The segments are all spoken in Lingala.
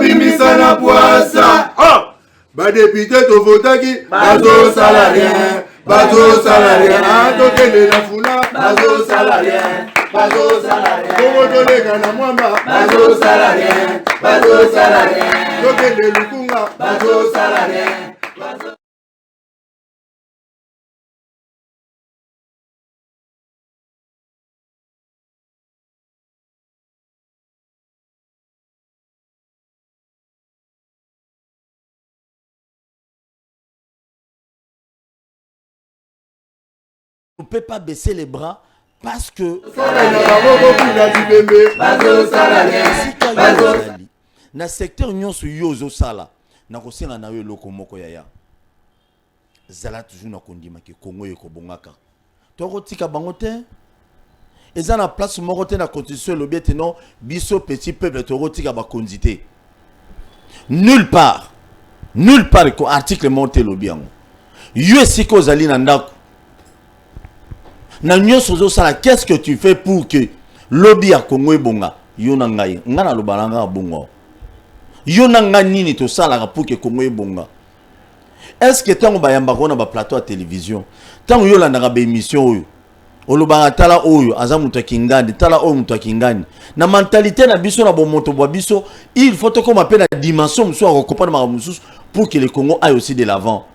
babimisa na poasa. Badépité to votaki bazo salarien, bazo salarien. Tokende na fula bazo salarien, bazo salarien. Tokotolega na mwamba bazo salarien, bazo salarien. Tokende lukunga bazo salarien. On ne peut pas baisser les bras parce que na secteur nyonso yozo sala na kosenga na yo loko moko yaya zala toujours na kondima ke Congo yeko bongaka to kotika bango te eza na place moko te na constitution lobiete non biso petit peuple to kotika ba kondité nulle part ko article monté lobiango yo siko zali na ndako na nyonso zo sala. Qu'est-ce que tu fais pour que lobby a Congo ebonga yo na ngai ngana lobalanga bongo yo na nini to sala pour que Congo ebonga? Est-ce que tango bayamba ko na ba plateau à télévision tango yo landanga ba émission oyo olobanga tala oyo aza mutu kingani tala oyo mutu kingani na mentalité na biso na bomoto bwa biso il faut to comme appelle la dimension muso a comprendre mususu pour que le Congo aille aussi de l'avant.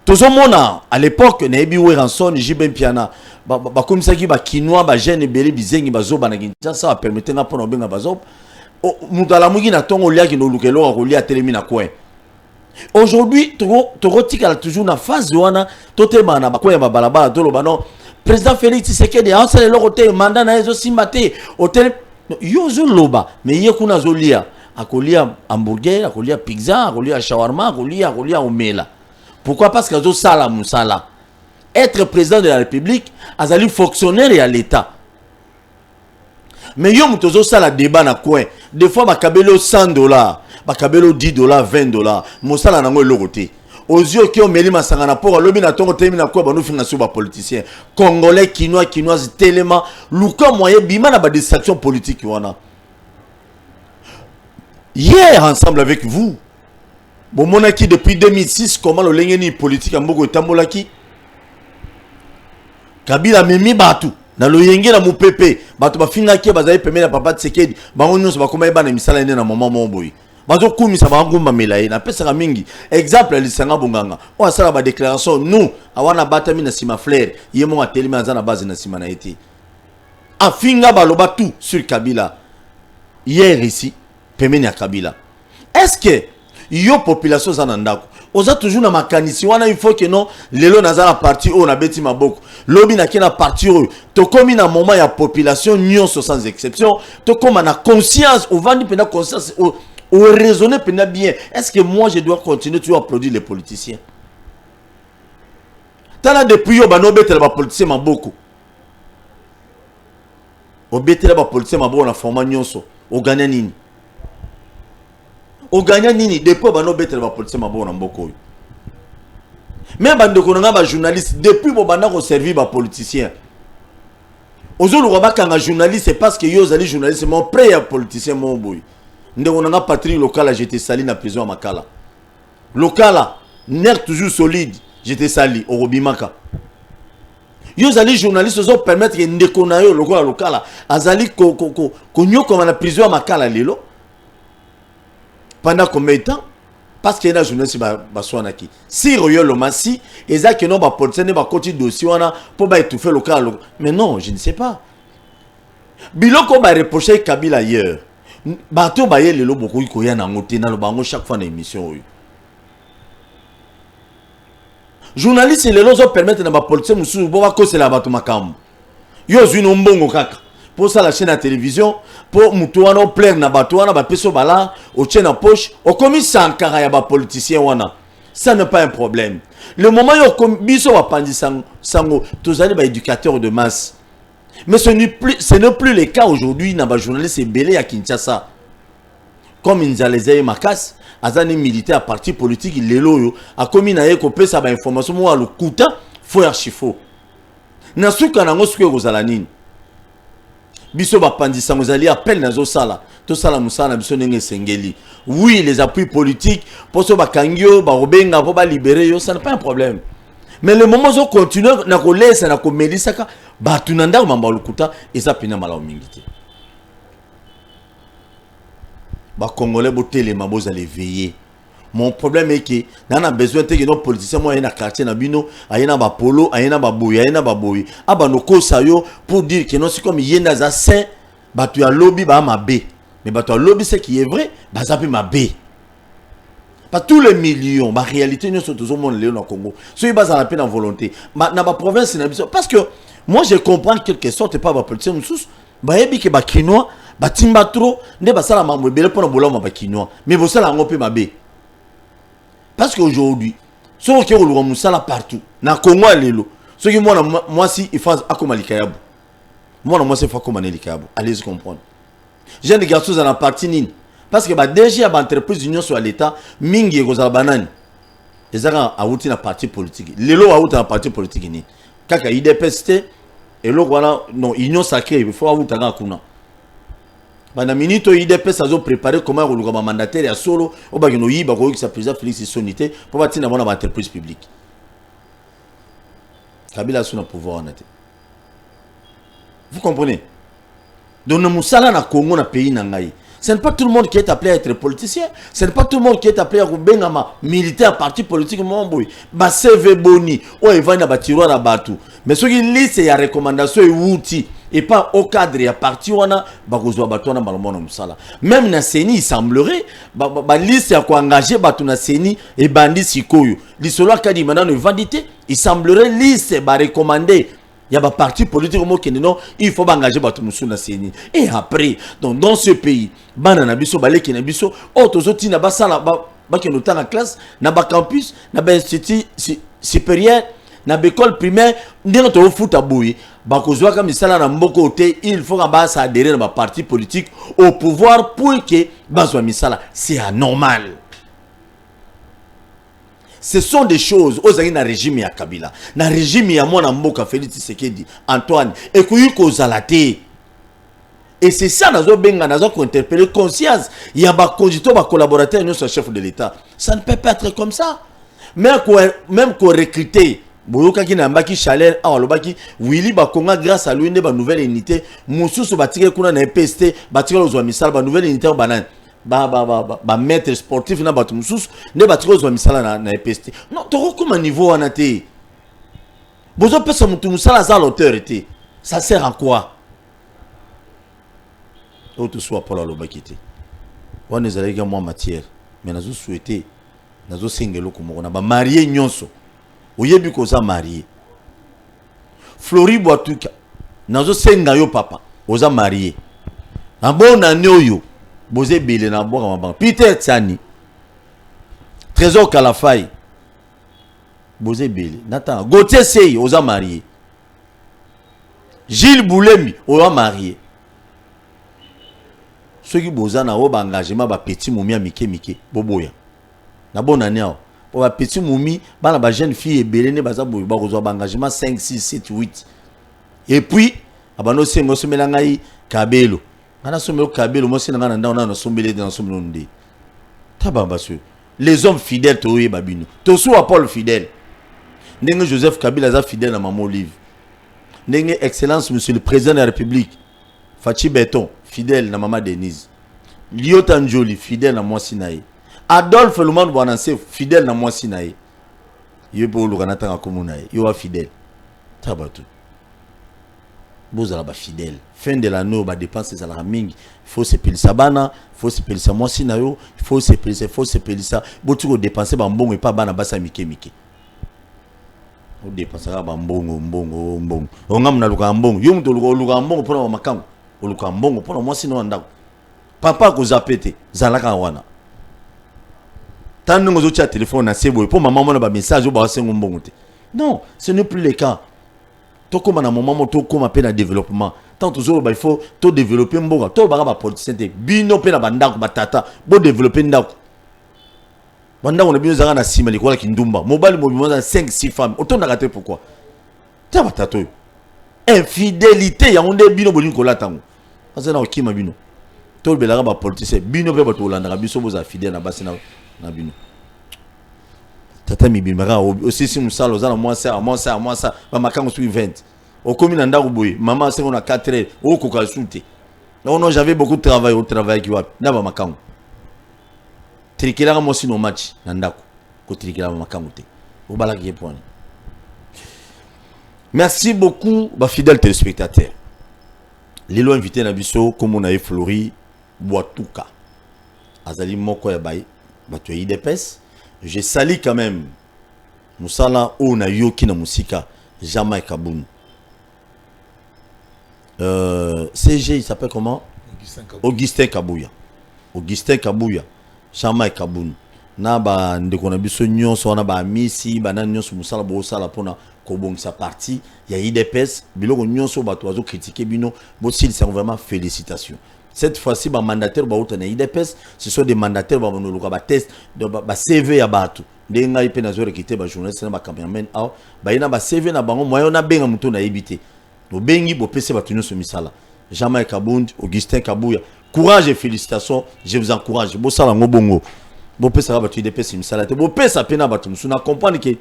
Tozomona à l'époque Naebi Weranson Jibem Piana ba comme ça qui ba kinois ba jeune belé bizengi ba zoba na kinja ça permettre na pona benga ba zob mutala mugi na tongo lia ki no lukelo ko lia telemi na coin. Aujourd'hui tokotika toujours na phase wana totema na ba coin ba balabala toloba non président Félix Tshisekedi a sale lokote mandat na ezo simbate hotel yozo loba mais yekuna zolia akolia hamburger akolia pizza akolia shawarma akolia omela. Pourquoi? Parce que sala musala. Être président de la République, azali fonctionnaire à l'État. Mais yo mutozo sala débat na coin. Des fois bakabelo $100, bakabelo $10, $20. Mosala nango loroté. Aux yeux qui ont mêlé ma sangana pour lobi na tongo temi na quoi ba nous financier ba politicien. Congolais, quinoise tellement luka moyen bima na ba distraction politique wana. Hier ensemble avec vous. Bon, monaki depuis 2006, comment le lengeni politique en Bogo Tambolaki Kabila memi batu. Na lo yenge na mupepe. Batu ba finga ki ba zayi peme na papa Tshisekedi. Ba onyo ba koma eba na misala ene na mama momboyi. Bazo kumisa ba ngumba melaye na pesa mingi. Exemple lisanga bonganga. O asala ba déclaration nous awana batami na sima flair. Yemo atelema azana base na sima na eti. Afinga ba loba tout sur Kabila. Hier ici, peme na Kabila. Est-ce que yo population zanandako oza toujours na makanisi wana il faut que non lelo nazala parti o na beti maboko lobi na kena parti o to komi na moment ya population nyonso sans exception to koma na conscience o vandi pena conscience o raisonner pena bien. Est-ce que moi je dois continuer toujours à applaudir les politiciens tala depuis yo bano betela ba politiciens maboko o betela ba politiciens maboko na format nyonso o gagner nini o gagna nini depuis bano betela ba politicien mabo na mboko. Même bande ko nga ba journaliste depuis bo banda ko servir ba politicien. Ozolo ko ba kanga journaliste c'est parce que yo zali journaliste mon prêt à politicien mon boy. Ndeko nga patrie locale j'étais sali na prison à Makala. Locala nerf toujours solide, j'étais sali au Robimaka. Yo zali journaliste ozo permettre que ndeko na yo locala azali ko nyoko na prison à Makala lelo. Pendant combien de temps? Parce qu'il y a des journalistes qui si Royal Lomassi, et ça que non, bah, politicien ne va continuer dossier pour étouffer le local. Mais non, je ne sais pas. Biloko va reprocher Kabila ailleurs. Bato ba yé lelo beaucoup ko ya na ngote na lo bango chaque fois na émission. Journaliste lelo zo permettre na ba politicien musu bo ba ko c'est la bato makam. Yo zwi mbongo kaka. Pour ça la chaîne à télévision pour mutuano plaire na bato wana ba peso bala au tient en poche au commis sankara ya ba politicien wana ça n'est pas un problème. Le moment yo biso wa pandi sango tous allez ba éducateurs de masse. Mais ce n'est plus le cas aujourd'hui na ba journaliste belé à Kinshasa. Comme Inzalezeye Makas azani militaire à parti politique lelo yo a commis na yeko pesa ba information mo le kuta faux archifaux. Na suka na ngosuke kozala nini. biso bapandisa ngozali appel nazo sala to sala musala biso ndenge sengeli. Oui, les appuis politiques pour so bakangio ba robenga pour ba libérer yo, ça n'est pas un problème. Mais le moment où continuer na ko laisser na ko melisaka ba tunanda mamba lukuta eza pina mala omingité. Ba congolais botele maboza les veiller. Mon problème est que dans a besoin de nos politiciens moi na quartier na bino ayena ba polo ayena ba boya ayena ba boyi aba no kosa yo pour dire que non c'est comme yenda za saint ba tu a lobby ba mabe mais ba tu a lobby c'est qui est vrai ba ça peut mabe pas tous les millions ba réalité nous sont toujours monde léon au Congo ceux bas la peine en volonté na ba province na biso parce que moi je comprends quelque sorte pas ba politiciens nous ba yebi que ba kinois ba timba trop ne ba sala mambo belé pour na boloma ba kinois mais bo sala ngope mabe. Parce qu'aujourd'hui, ceux qui ont le musala partout, na Congo lelo, ceux qui moi si ils font akoma likayabu. Moi c'est fakoma likayabu. Allez comprendre. J'ai des garçons dans la partie nine parce que déjà ba entreprise d'union sur l'état mingi ko za banane. Ezaka awuti na parti politique. Lelo awuti na parti politique ni. Kaka IDPST et lo voilà non union sacrée, il faut awuta nga kuna. Bana minito IDPS azo préparer comment roluka ba mandataire ya solo o ba kino yiba ko sa président Félix Sonité pour batina bona ba entreprise publique. Kabila suna pouvoir en été. Vous comprenez? Donc nous musala na Congo na pays na ngai. Ce n'est pas tout le monde qui est appelé à être politicien, ce n'est pas tout le monde qui est appelé à bengama militaire parti politique momboy. Ba CV boni o evana ba tiroir na batu. Mais ce qui liste ya recommandation et outil et pas au cadre ya parti wana ba kozwa batu na balomona musala. Même na CENI il semblerait ba liste ya ko engager batu na CENI et bandi sikoyo. Lisolo kadi maintenant vandité, il semblerait liste ba recommander il y a des partis politiques qui non, il faut engager batu musu na CENI. Et après, donc dans ce pays, banana biso baleki na biso, autozoti na basala ba ke nota na classe, na ba campus, na ba institut supérieur, na ba école primaire, ndenge to futa boyi, ba kozwa ka misala na mboko te, il faut ba sa adhérer na ba parti politique au pouvoir pour que bazwa misala. C'est anormal. Ce sont des choses aux aïe na régime ya Kabila, na régime ya mwana mboka Félix Tshisekedi, Antoine, et kuiko zalate. Et c'est ça nazo benga nazo ko interpeller conscience, il y a ba conducteur ba collaborateur nous chef de l'État. Ça ne peut pas être comme ça. Même qu'on recruter boyoka ki na mbaki chaleur awalobaki Willy Bakonga grâce à lui ne ba nouvelle unité, mususu batike kuna na PST, batike lozwa misala ba nouvelle unité banane. Ba maître sportif na batu mususu ne batiko zo misala na EPST. Non, to comme niveau en até. Bozo pesa mutu musala za l'autorité. Ça sert à quoi? Autre soit pour la lobakité. On est allé moi matière, mais nazo souhaité nazo singelo ko na ba marié nyonso. Oyebi ko za marié. Flori Boatuka nazo senga yo papa, oza marié. Na bon année yo. Bozé Bélé na boka mabanga. Peter Tsani. Trésor Kalafai. Bozé Bélé. Nathan. Gauthier Sey, oza marié. Gilles Boulemi, oza marié. Ceux qui boza na oba engagement ba petit moumi a mike. Boboya. Na bonne année. Pour ba petit moumi, ba na ba jeune fille et Bélé ne baza boya. Ba kozwa ba engagement 5, 6, 7, 8. Et puis, abano sengo semelangai Kabelo. Les hommes fidèles, Paul fidèle. Joseph Kabila fidèle à Maman Olive. Excellence, monsieur le président de la République. Fachi Beton, fidèle à Maman Denise. Lyotan Jolie, fidèle à moi Sinaï. Adolphe Luman Boanansé, fidèle à moi Sinaï. Yebo Luganata Komunaï, Yoa fidèle. Tabatou. Vous allez fidèle. Fin de l'année, bah dépenses à la mingi. Il faut se payer ça bana, il faut se payer ça moi sinayo, il faut se payer ça. Beaucoup dépenser bambong et pas bana basa mike. On dépense à bambong. On a luka mbong. Yum to luka mbong pour la makam. On luka mbong pour la moi sino anda. Papa ko zapete, zalaka wana. Tant nous autres téléphone na sebo pour maman on a message au ba sengo mbong. Non, ce n'est plus le cas. Tout comme à un moment, tout comme à peine à développement. Tant toujours, il faut tout développer un bon. Tout le monde politicien. Bino peine à bandak batata. Bon développer ndak. Bandak on a bien zara na simali quoi qui ndumba. Mobile mouvement 5-6 femmes. Autant d'arrêter pourquoi? Tiens batato. Infidélité. Il y a un des bino bonin kola tango. aza na okima bino to belaka ba politicien bino pe bato olanda biso boza fidèle na basi na bino tata mibimaka aussi si musalo za na moi ça ba makango sur 20 au commune na ndako boye maman c'est on a 4 heures au koka soute non j'avais beaucoup de travail au travail qui wa na ba makango trikela mo sino match na ndako ko trikela ba makango te o bala ki point. Merci beaucoup ba fidèles téléspectateurs. Lilo invité na biso comme on a Flori Boatuka azali moko ya bay bato IDPS. Je salue quand même Moussala on a yoki na musika Jamais Kaboun. CG il s'appelle comment? Augustin Kabouya. Augustin Kabouya. Jamais Kaboun. Na ba ndeko na biso nyonso na ba misi bana nyonso Moussala bo sala pona ko bongisa parti ya IDPS biloko nyonso bato azo critiquer bino bo s'ils sont vraiment félicitations. Cette fois-ci, les mandataires de IDPS, ce sont des mandataires qui ont fait test de CV à Batu. Des gens qui ont été journalistes, des caméramans, des CV na bango moyen na benga muto na ebité. Do bengi bo pese batunu so misala. Jamais Kabound, Augustin Kabouya. Courage et félicitations, je vous encourage. Bo sala ngobongo. Bo pese batu IDPS misala. Bo pese pena batu musuna comprendre que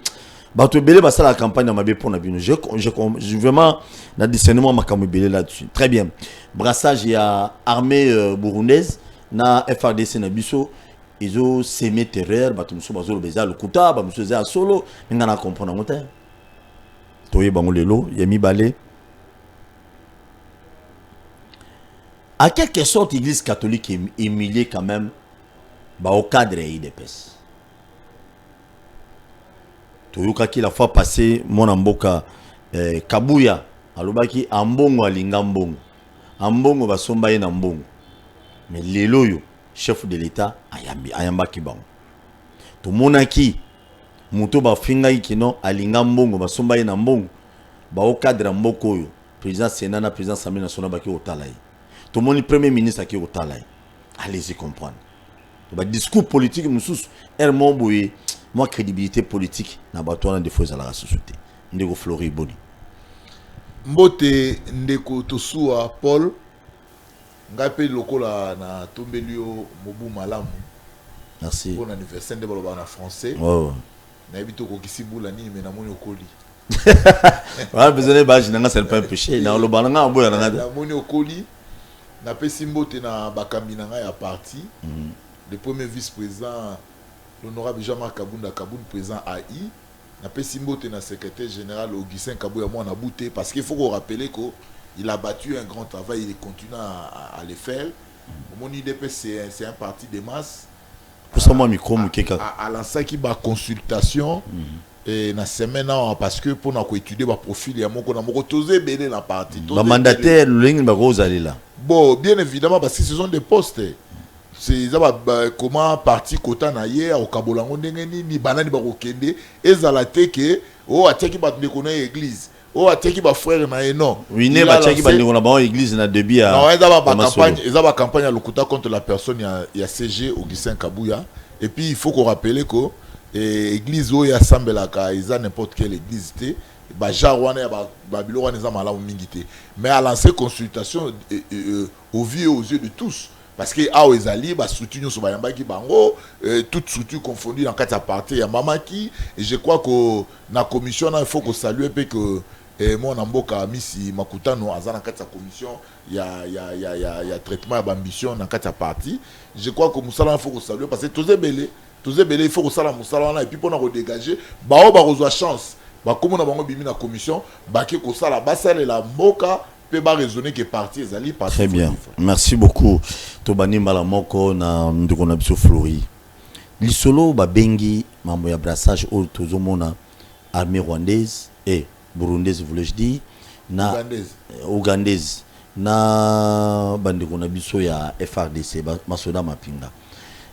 batu belé ba sala campagne na mabe pour na bino. Je vraiment na discernement makambo belé là-dessus. Très bien. Brassage ya armée burundaise na FRDC na biso ils ont semé terreur batu muso bazolo beza lokuta ba muso za solo ngana comprendre ngota toye bango lelo ya mibale à quelque sorte l'église catholique est humiliée quand même ba au cadre IDPS toyoka ki la fois passée mon mboka Kabuya alobaki ambongo alinga mbongo ambongo basomba ye na mbongo mais lelo yo chef de l'état ayamba kibango to monaki muto ba finga ikino alinga mbongo basomba ye na mbongo ba o cadre mboko yo président Sénat na président Assemblée nationale baki otala ye to moni premier ministre aki otala ye allez-y comprendre ba discours politique mususu ermon boye moi crédibilité politique na bato na défaut à la société ndeko Flori Boni Mbote ndeko tosua Paul ngape lokola na tombelio mobu malamu. Merci. Bon anniversaire de baloba na français. Oh. Na ebito ko kisibula ni me na moni okoli. Wa besoin ba jinanga c'est pas un péché na loba nga boya na na moni okoli na pesi mbote na bakambi na nga ya parti. Le premier vice-président l'honorable Jean-Marc Kabunda Kaboun président AI. Na pesi mbote na secrétaire général Augustin Kabouya moi na bouté parce qu'il faut qu'on rappelle qu'il a battu un grand travail, il continue à le faire. Mon IDPS c'est un parti de masse. Pour ça moi micro à lancer qui ba consultation et na semaine parce que pour na étudier ba profil ya moko na moko tosé belé na parti. Ba mandataire l'ing ba rozali là. Bon, bien évidemment parce que ce sont des postes. C'est comment parti kota na ye au kabolango ndengeni ni banani ba kokende ezalate ke o ateki ba ndeko na église o ateki ba frère na ye non oui ne ba ateki ba ndeko na ba église na début à non eza ba campagne à lokuta contre la personne ya CG Augustin Kabouya et puis il faut qu'on rappelle que église o ya sambelaka eza n'importe quelle église té ba jarwana ba bilo wana eza malamu mingi té mais à lancer consultation au vu et aux yeux de tous. Parce que a ezali ba structure so bayamba ki bango toute structure confondue dans quatre parties ya mamaki et je crois que na commission il faut que saluer pe que mon amboka misi makutano azana quatre commission ya traitement ya ambition dans quatre parties je crois que musala il faut que saluer parce que tous belé il faut que sala musala et puis pour na redégager ba o ba reçoit chance ba comme na bango bimi na commission ba ke ko sala ba sala la mboka. Très bien. Merci beaucoup. Tobani Malamoko na ndikona biso Flori. Lisolo ba bengi mambo ya brassage au tozomona armée rwandaise et burundaise voulais-je dire na ougandaise na bandikona biso ya FRDC masoda mapinga.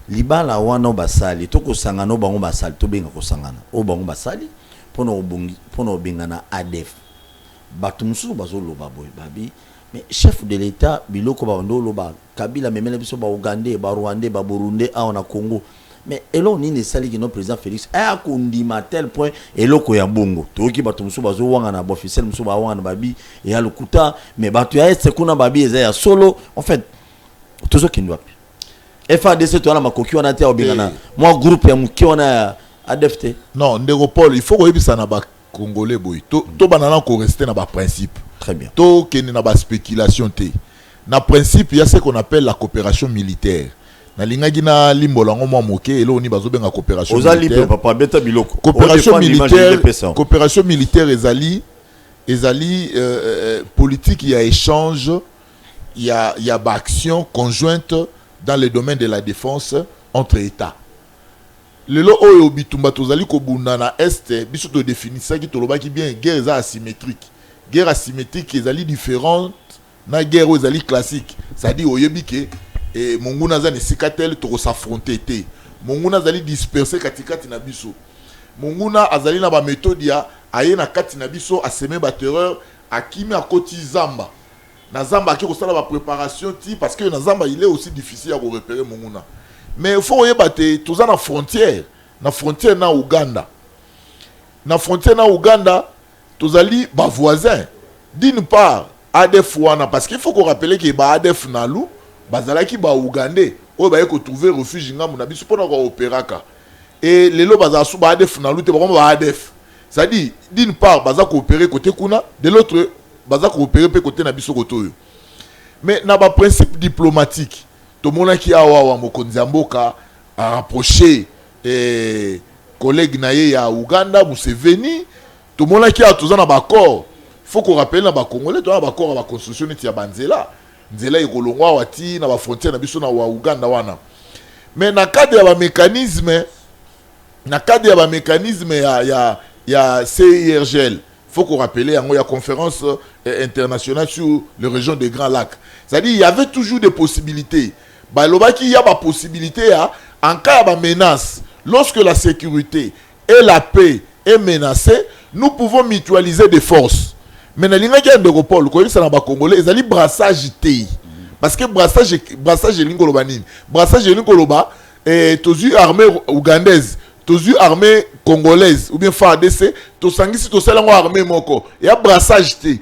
Libala wana basali toko sangano bango basali to benga ko sangana. O bango basali pono bengana ADF. Batumusu bazolo baboy babi mais chef de l'état biloko ba ndolo ba Kabila memele biso ba Ougandais ba Rwandais ba Burundais a na Congo mais elo ni ne sali ki no président Félix a kondima tel point eloko ya bongo toki bato musu bazo wanga na officiel musu ba wanga na babi et ya lokuta mais bato ya est kuna babi eza ya solo en fait tozo kindwa FADC to na makoki wana te obingana moi groupe ya muki wana ADFT non ndeko Paul il faut koyebisa na ba congolais boy to banana ko rester na ba principe très bien to keni na ba spéculation te na principe il y a ce qu'on appelle la coopération militaire na lingaki na limbola ngomwa moke elo ni bazobenga coopération militaire papa beta biloko coopération militaire ezali politique il y a échange il y a ba action conjointe dans le domaine de la défense entre états lelo oyo bitumba tozali ko bunda na est biso to définissa ki tolobaki bien guerre asymétrique ezali différente na guerre ezali classique c'est-à-dire oyebi ke et monguna za ne sikatel to s'affronter te monguna zali disperser katikati na biso monguna azali na ba méthode ya aye na kati na biso a semer ba terreur akimi akoti zamba na zamba ki ko sala ba préparation ti parce que na zamba il est aussi difficile à repérer monguna mais il faut yeba te toza na frontière na Uganda tozali ba voisin d'une part ADF wana parce qu'il faut qu'on rappelle que ba ADF nalu bazalaki ba Ougandais oyo ba ko trouver refuge ngamu na biso pona ko opéraka et lelo bazasu ba ADF nalu te ba ADF c'est-à-dire d'une part baza coopérer côté kuna de l'autre baza coopérer pe côté na biso koto mais na ba principe diplomatique to monaki awa mokonzi mboka a rapprocher collègue naye ya Uganda Museveni to monaki a tozana ba accord faut qu'on rappelle na ba congolais to na ba accord ba construction ti ya banzela nzela ikolongwa wati na ba frontière na biso na wa Uganda wana mais na cadre ya ba mécanisme ya CIRGL faut qu'on rappelle yango ya conférence internationale sur les régions des Grands Lacs c'est-à-dire il y avait toujours des possibilités balobaki ya ba possibilité ya en cas de menace lorsque la sécurité et la paix est menacée nous pouvons mutualiser des forces mais na linga ya ndeko Paul ko yisa na ba congolais ezali brassage te parce que brassage lingoloba nini brassage lingoloba tozu armée ougandaise tozu armée congolaise ou bien FARDC to sangisi to sala ngo armée moko ya brassage te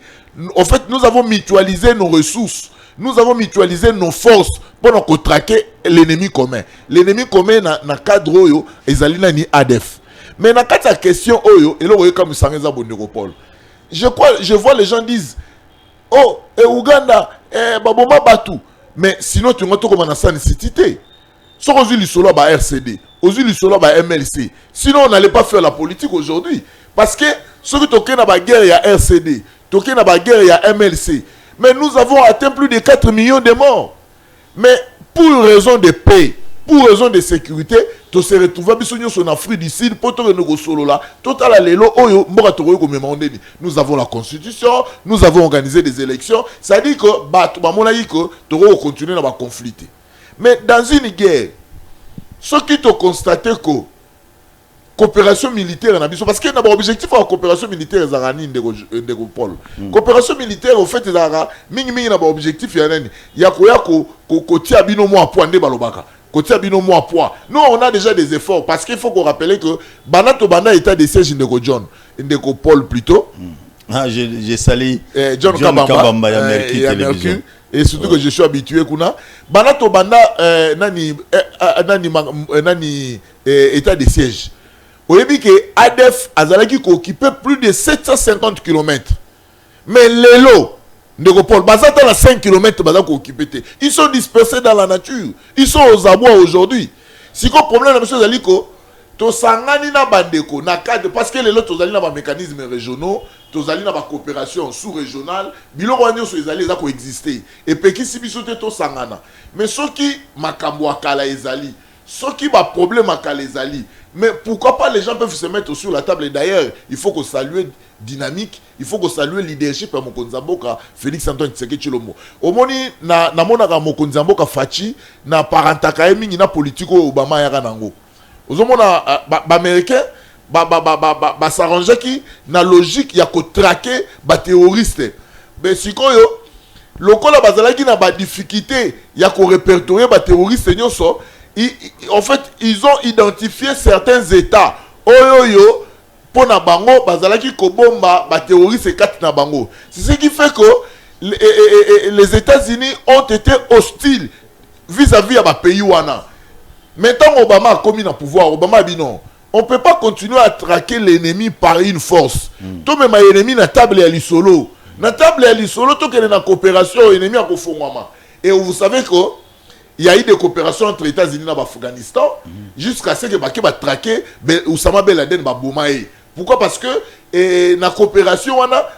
en fait nous avons mutualisé nos ressources nous avons mutualisé nos forces pour contraquer l'ennemi commun na cadre oyo ezali na ni ADF mais na kata question oyo eloko comme sangeza bondeko Paul je vois les gens disent oh Uganda babomba batu mais sinon tu ngoto comme na San City te so ozuli solo ba RCD ozuli solo ba MLC sinon on n'allait pas faire la politique aujourd'hui parce que ce que toké na ba guerre ya RCD toké na ba guerre ya MLC mais nous avons atteint plus de 4 millions de morts mais pour raison de paix pour raison de sécurité to se retrouver biso sur Afrique du Sud pour to renougo solo là total lelo oyo mboka to ko memandeni nous avons la constitution nous avons organisé des élections ça dit que bato ba mona yiko to ko continuer na ba conflit mais dans une guerre ce qui te constater que coopération militaire na biso parce que na ba objectif de coopération militaire zarani ndeko Paul coopération militaire au fait ezara mingi na ba objectif ya nani ya ko tia bino mo apwa nde balobaka kotia bino mo apwa nous on a déjà des efforts parce qu'il faut qu'on rappelle que bana état de siège ndeko Paul plutôt j'ai sali John Kabamba ya Mercure et surtout que je suis habitué kuna bana nani état de siège oyebi que ADF azalaki ko occuper plus de 750 km mais lelo ndeko Paul bazata na 5 km bazako occuper te ils sont dispersés dans la nature ils sont aux abois aujourd'hui si ko problème na monsieur zaliko to sangani na bandeko na cadre parce que lelo tozali na ba mécanismes régionaux tozali na ba coopération sous-régionale biloko wanyo so ezali za ko exister et pekisi biso te to sangana mais soki makambo akala ezali soki ba problème akala ezali mais pourquoi pas les gens peuvent se mettre sur la table et d'ailleurs il faut que saluer dynamique il faut que saluer leadership ya mokonzi mboka Félix Antoine Tshisekedi Tshilombo omoni na monaka mokonzi mboka fachi na parentaka mingi na politique Obama ya nango ozomona ba américain ba s'arranger qui na logique ya ko traquer ba terroriste mais sikoyo lokola bazalaki na ba difficulté ya ko répertorier ba terroriste nyonso En fait, ils ont identifié certains États. Oyoyo, pour na bango, bazalaki kobomba, ba terroriste kat na bango. C'est ce qui fait que les États-Unis ont été hostiles vis-à-vis à ma pays wana. Maintenant, Obama a commis dans le pouvoir. Obama a dit non. On ne peut pas continuer à traquer l'ennemi par une force. Tout même l'ennemi na table à l'isolo. Na table à l'isolo, tout est en coopération, l'ennemi a kofongwama. Et vous savez que il y a eu des coopérations entre les États-Unis et l'Afghanistan jusqu'à ce que Baké va traquer Oussama Ben Laden ba Boumaï. Pourquoi? Parce que la coopération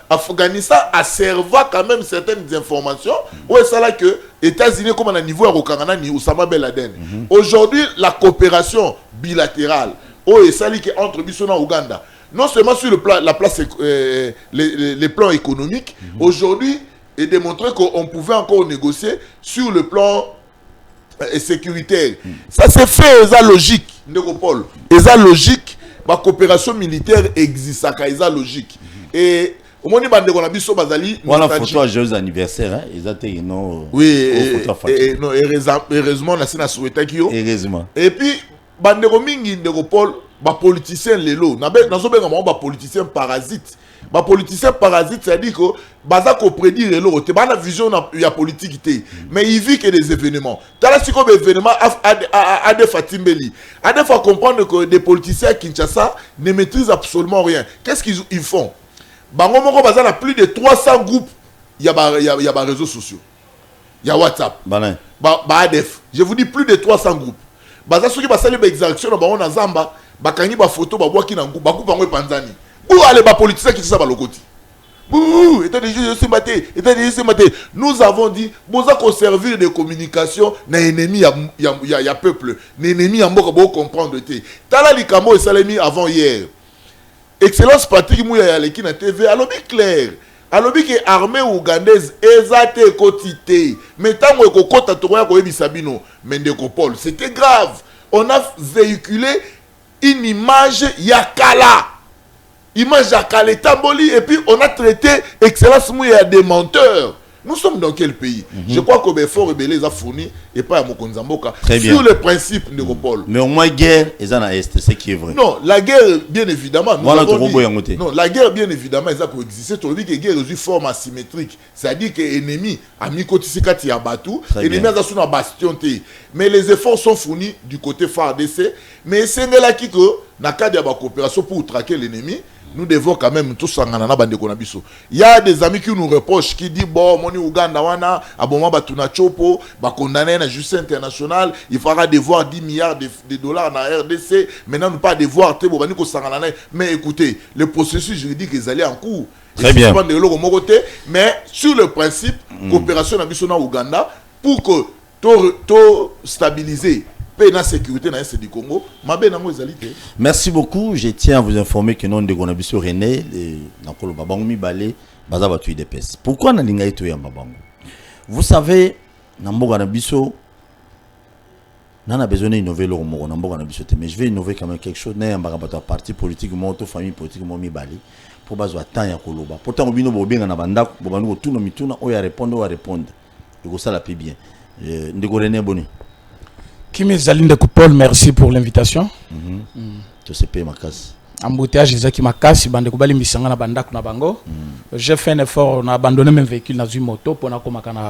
Afghanistan a servi quand même certaines informations où c'est là que les États-Unis comme à niveau à ni Oussama Ben Laden. Aujourd'hui, la coopération bilatérale où c'est là que entre Bissona et Ouganda, non seulement sur le plan, la place, les plans économiques, aujourd'hui, est démontré qu'on pouvait encore négocier sur le plan sécuritaire. Ça c'est fait, ça logique, Néropole. Et ça logique, la coopération militaire existe, ça c'est logique. Et au moment où on a vu ça, voilà photo à joyeux anniversaire, hein. Ils ont non. Oui, non, heureusement, on a souhaité qu'il y ait. Heureusement. Et puis, bandero mingi Néropole, ba politicien lelo, na ba politicien parasite. Ba politicien parasite, c'est-à-dire que baza ko prédire lelo, te ba na vision ya politique té, mais il vit que des événements. Tala si comme événement a des Fatimbeli. A des fois comprendre que des politiciens à Kinshasa ne maîtrisent absolument rien. Qu'est-ce qu'ils font? Bango moko baza na plus de 300 groupes, il y a ba réseaux sociaux. Il y a WhatsApp. Ba ADF. Je vous dis plus de 300 groupes. Baza soki ba sali ba exaction na bango na Zamba, ba kangi ba photo ba boaki na ngou, ba coupe bango panzani. Où allez les politiciens qui sont logoti? Nous avons dit, vous avez servir de communication, n'a ennemi à peuple, n'a ennemi à mort pour comprendre. Tala Likamo et Salemi avant hier. Excellence Patrick Mouya qui na TV, alors bien clair. Alors bien que l'armée ougandaise est quotité. Mais tant que Kokota Touraya Koyebi Sabino, Mendekopol, c'était grave. On a véhiculé une image Yakala. Image à Kaletamboli et puis on a traité Excellence Mouya des menteurs. Nous sommes dans quel pays? Je crois que Befort et Belé a fourni et pas à Mokonzamboka sur le principe de Nepal. Mais au moins guerre est en est, c'est qui est vrai. Non, la guerre bien évidemment. Voilà non, la guerre bien évidemment elle a coexisté. Tu dis que la guerre est une forme asymétrique. C'est-à-dire que l'ennemi a mis Kotisikati à Batou, l'ennemi a sur la bastion. Mais les efforts sont fournis du côté FARDC. Mais c'est là qui que dans le cadre de la coopération pour traquer l'ennemi. Nous devons quand même tous s'engager dans le biso. Il y a des amis qui nous reprochent, qui disent bon, mon Ouganda wana, aboma batuna chopo, ba condamné la justice internationale, il faudra devoir 10 milliards de dollars dans la RDC. Maintenant, nous pas devoir te bobani ko s'engager. Mais écoutez, le processus juridique est allé en cours. Très bien. Mais sur le principe, coopération dans biso na Ouganda pour que to stabiliser la sécurité dans l'Est du Congo. Merci beaucoup. Je tiens à vous informer que nous avons René, pourquoi nous avons vous savez, nous avons besoin d'innover mais je vais innover quand même quelque chose. Nous avons un parti politique, une famille politique, pour baser temps ya koloba. Pourtant, nous avons besoin de répondre. Et ça la paie bien. Nous René Boni. Kimi Zaline de Coupol, merci pour l'invitation. Tu sais payer ma casse. Embouteillage Isaki Makasi, bande Koubali Misanga na Bandak na Bango. J'ai fait un effort, on a abandonné mes véhicules dans une moto pour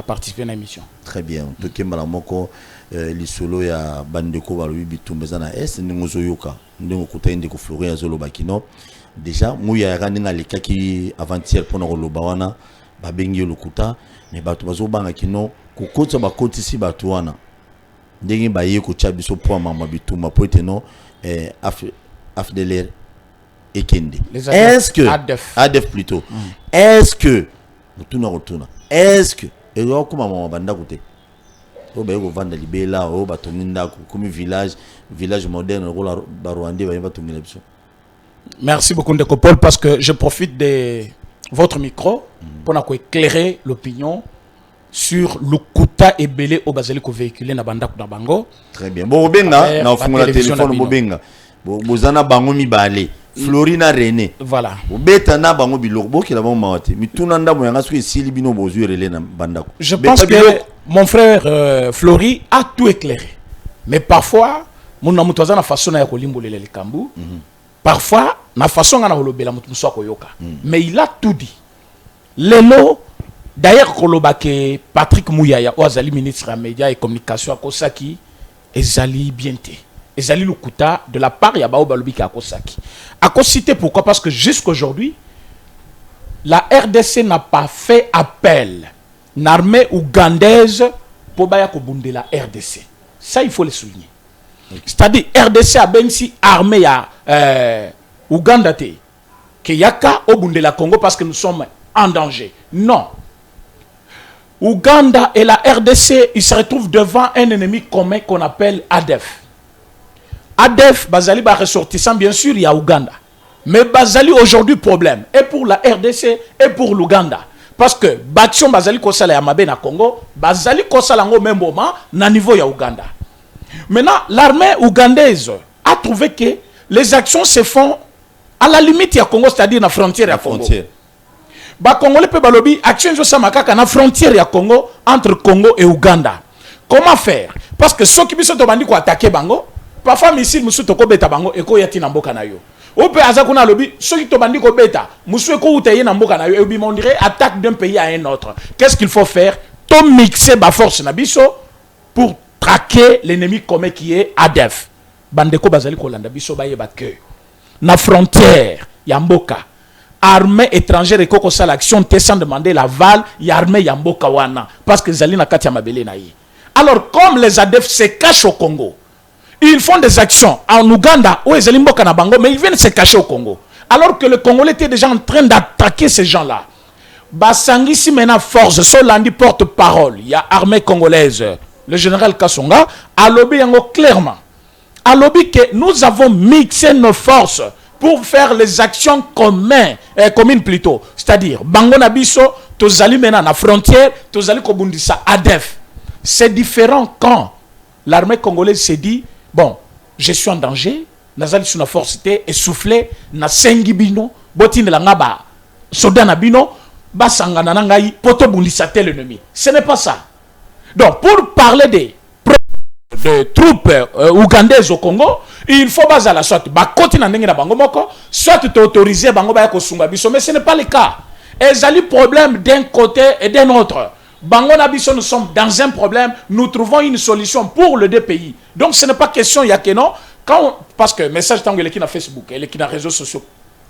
participer à l'émission. Très bien. En tout cas, Malamoko, l'isolo ya bande Koubali Bitumeza na S, Ningozo Yoka, Ningokuta Indeko Floré Azolo Bakino. Déjà, Mouya Raninga Lekaki avant-hier pour nos Lobawana, Babengi Lokuta, mais Batuazo Bangakino, Kokota Bakoti si Batuana. Ndenge baye ko chabiso po mama bituma po eteno afdeler ekende. Est-ce que ADF plutôt. Est-ce que est-ce que et comme mama banda kote o baye ko vanda libela o batominda comme village moderne ko ba Rwanda baye batomina biso. Merci beaucoup Ndeko Paul parce que je profite de votre micro pour éclairer l'opinion sur le Kuta et Belé au Bazali ko véhiculé na banda na bango. Très bien. Bon benga na ofunga la téléphone bobenga. Bozana bango mibale. Florina René. Voilà. Obeta na bango bilorbo ki la bango mawate. Mituna ndamo yanga so esili bino bozu relé na banda. Je pense que mon frère Flori a tout éclairé. Mais parfois, mon amour toza na façon na kolimbolele le kambu. Parfois, na façon na holobela mutu muso koyoka. Mais il a tout dit. Lelo d'ailleurs kolobake Patrick Mouyaya Oazali ministre des médias et communication à Kosaki ezali bienté. Ezali lukuta de la part ya bao balobika à Kosaki. À citer pourquoi? Parce que jusqu'aujourd'hui la RDC n'a pas fait appel l'armée ougandaise pour baya kobunde la RDC. Ça il faut le souligner. C'est-à-dire RDC a ben si armée ya Ouganda te que yaka obunde la Congo parce que nous sommes en danger. Non. Ouganda et la RDC, ils se retrouvent devant un ennemi commun qu'on appelle ADF. ADF, Bazali va ressortissant, bien sûr, il y a Ouganda. Mais Bazali aujourd'hui problème, et pour la RDC, et pour l'Ouganda. Parce que Baction Bazali Kosala Yamabe na Congo, Bazali Kosala au même moment, na niveau ya Ouganda. Maintenant, l'armée ougandaise a trouvé que les actions se font à la limite ya Congo, c'est-à-dire la frontière ya Congo. Ba Congolais pe balobi action jo samakaka na frontière ya Congo entre Congo et Ouganda. Comment faire? Parce que ceux qui biso to bandi ko attaquer bango, parfois missile musu to ko beta bango e ko yati na mboka na yo. O pe aza kuna lobi ceux qui to bandi ko beta, musu e ko utaye na mboka na yo e bi on dirait attaque d'un pays à un autre. Qu'est-ce qu'il faut faire? To mixer ba force na biso pour traquer l'ennemi commun qui est ADF. Bandeko bazali ko landa biso ba yeba que na frontière ya mboka armée étrangère et koko sala action te sans demander l'aval y armée yamboka wana parce que zali na kati ya mabele na yi. Alors comme les ADF se cachent au Congo, ils font des actions en Ouganda où ils mboka na bango mais ils viennent se cacher au Congo. Alors que le Congolais était déjà en train d'attaquer ces gens-là. Basangisi mena force Solandi porte-parole, il y a armée congolaise, le général Kassonga a lobby yango clairement. A lobby que nous avons mixé nos forces pour faire les actions communes plutôt. C'est-à-dire, Bango Nabiso, Tozali mena na frontière, Tozali Kobundisa ADF. C'est différent quand l'armée congolaise s'est dit, bon, je suis en danger, Nazali suna force te essoufflé, na sengi bino, botine la ngaba, soda na bino, basangana na ngai, poto bundisa tel ennemi. Ce n'est pas ça. Donc, pour parler des troupes ougandaises au Congo, il faut baser la sorte soit autoriser bango ba kosunga biso, mais ce n'est pas le cas. Et a le problème d'un côté et d'un autre. Bango na biso, nous sommes dans un problème, nous trouvons une solution pour le deux pays. Donc ce n'est pas question ya que non parce que message tango qui na Facebook et qui na réseaux sociaux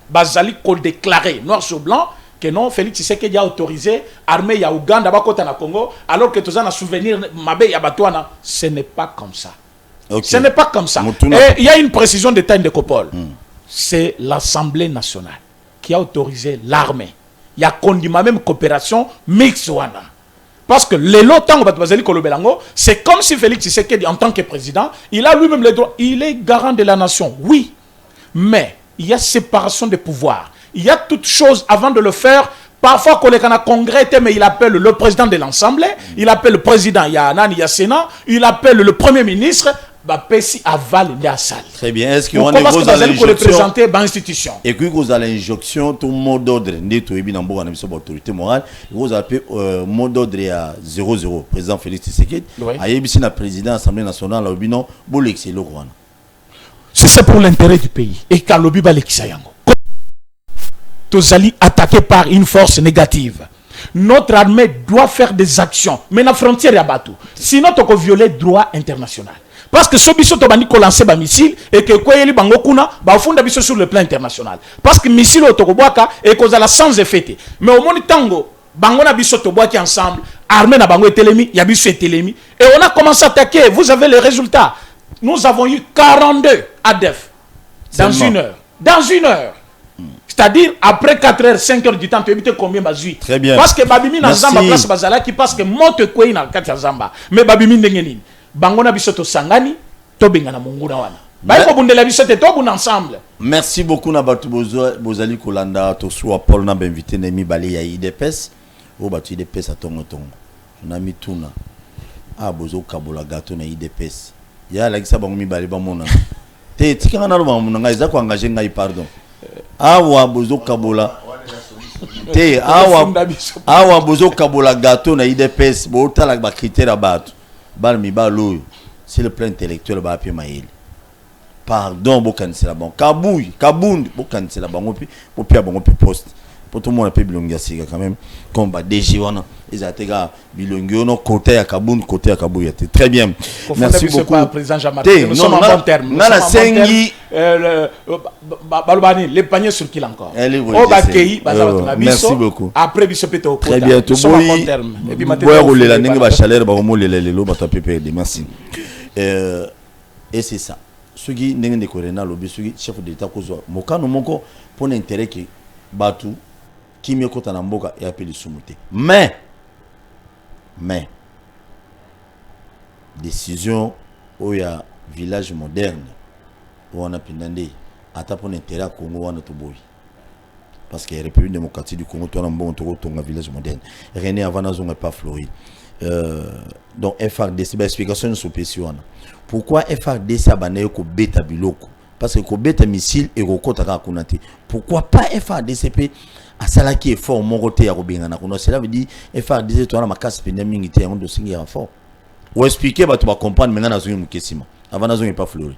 bazali ko déclarer noir sur blanc que non, Félix Tshisekedi a autorisé l'armée ya Ouganda bakota na Congo alors que tous en a souvenir mabe ya batouana. Ce n'est pas comme ça. Okay. Ce n'est pas comme ça. Et il y a une précision de taille de Copol. C'est l'Assemblée nationale qui a autorisé l'armée. Il y a condima même coopération mixte wana. Parce que les lotango batbazeli kolobelango, c'est comme si Félix Tshisekedi en tant que président, il a lui-même les droits, il est garant de la nation. Oui. Mais il y a séparation des pouvoirs. Il y a toutes choses avant de le faire. Parfois, quand le congrès, mais il appelle le président de l'Assemblée, il appelle le président, il y a Anani, il y a Sénat, il appelle le premier ministre, Pessi aval la salle. Très bien. Est-ce qu'il y a une représenter l'institution? Et puis, vous avez l'injonction, tout le mot d'ordre, autorité morale, vous appelez mot d'ordre à 0-0, président Félix Tshisekedi. Aïe, la président de l'Assemblée nationale, c'est pour l'intérêt du pays. Et quand le Bible est Tozali attaqué par une force négative. Notre armée doit faire des actions. Mais la frontière est abattue. Sinon, tu vas violer le droit international. Parce que ce biso to bandi ko lancer ba missile et que quoi yeli bango kuna ba funda biso sur le plan international. Parce que missile to ko boaka et cause la sans effet. Mais au moni tango bango na biso to boaki ensemble, armée na bango etelemi, ya biso etelemi et on a commencé à attaquer. Vous avez les résultats. Nous avons eu 42 ADF dans une heure. Dans une heure. C'est-à-dire, après 4 heures, 5 heures du temps, tu évites combien bazui. Très bien. Parce que Babimi na Zamba place bazala qui parce que monte quoi na kati Zamba. Mais Babimi ndengenini. Bangona bisoto sangani, to benga na munguna wana. Ba ko bundela bisoto to bun ensemble. Merci beaucoup na batu bozali kolanda to soit Paul na invité Nemi Bali ya IDPS. O batu IDPS atongo tongo. Na mituna. Ah bozo kabola gato na IDPS. Ya la kisa bango mi bali ba mona. Te tika na lo ba mona ngai za ko engager ngai pardon. Awa bozo kabola te awa bozo kabola gato na IDPS bo tala ba critère bato bal mi ba loyo c'est le plan intellectuel ba pi maïl. Pardon, bokan c'est la bon. Kabouy, Kabound, bokan c'est la bon. Pour pia bon poste. Pour tout le monde un peu bilongia siga quand même. Comme ba DG wana, ils a été gars bilongio no côté à Kabound, côté à Kabouy. Très bien. Merci beaucoup. Président Jean-Marc. Nous sommes en bon terme. Nous sommes en bon terme. Les paniers sur qui encore. Merci beaucoup. Après bisopéto. Très bien. Nous sommes en bon terme. Et puis maintenant on la nengue ba chaleur ba homo les lo ba tapé. Merci. Et c'est ça. Ceux qui n'ont pas de lobby, ceux qui chef d'État kozwa. Mokano moko pour l'intérêt que batu qui me kota na mboka et appelé soumuté. Mais décision où il y a village moderne où on a pindandé ata pour l'intérêt à Congo wana to boy. Parce que la République démocratique du Congo to na mbongo to un village moderne. René Havana zonga pas flori. Donc FRDC ba explication sur PCO. Pourquoi FRDC a bané ko beta biloko? Parce que ko beta missile et ko kota ka kunate. Pourquoi pas FRDC a salaki effort mon côté ya robinga na kuno? Cela veut dire FRDC to na makasi pende mingi te on dosingi ya fort. Ou expliquer ba to ba comprendre maintenant na zongi mukesima. Avant na zongi pas fleurir.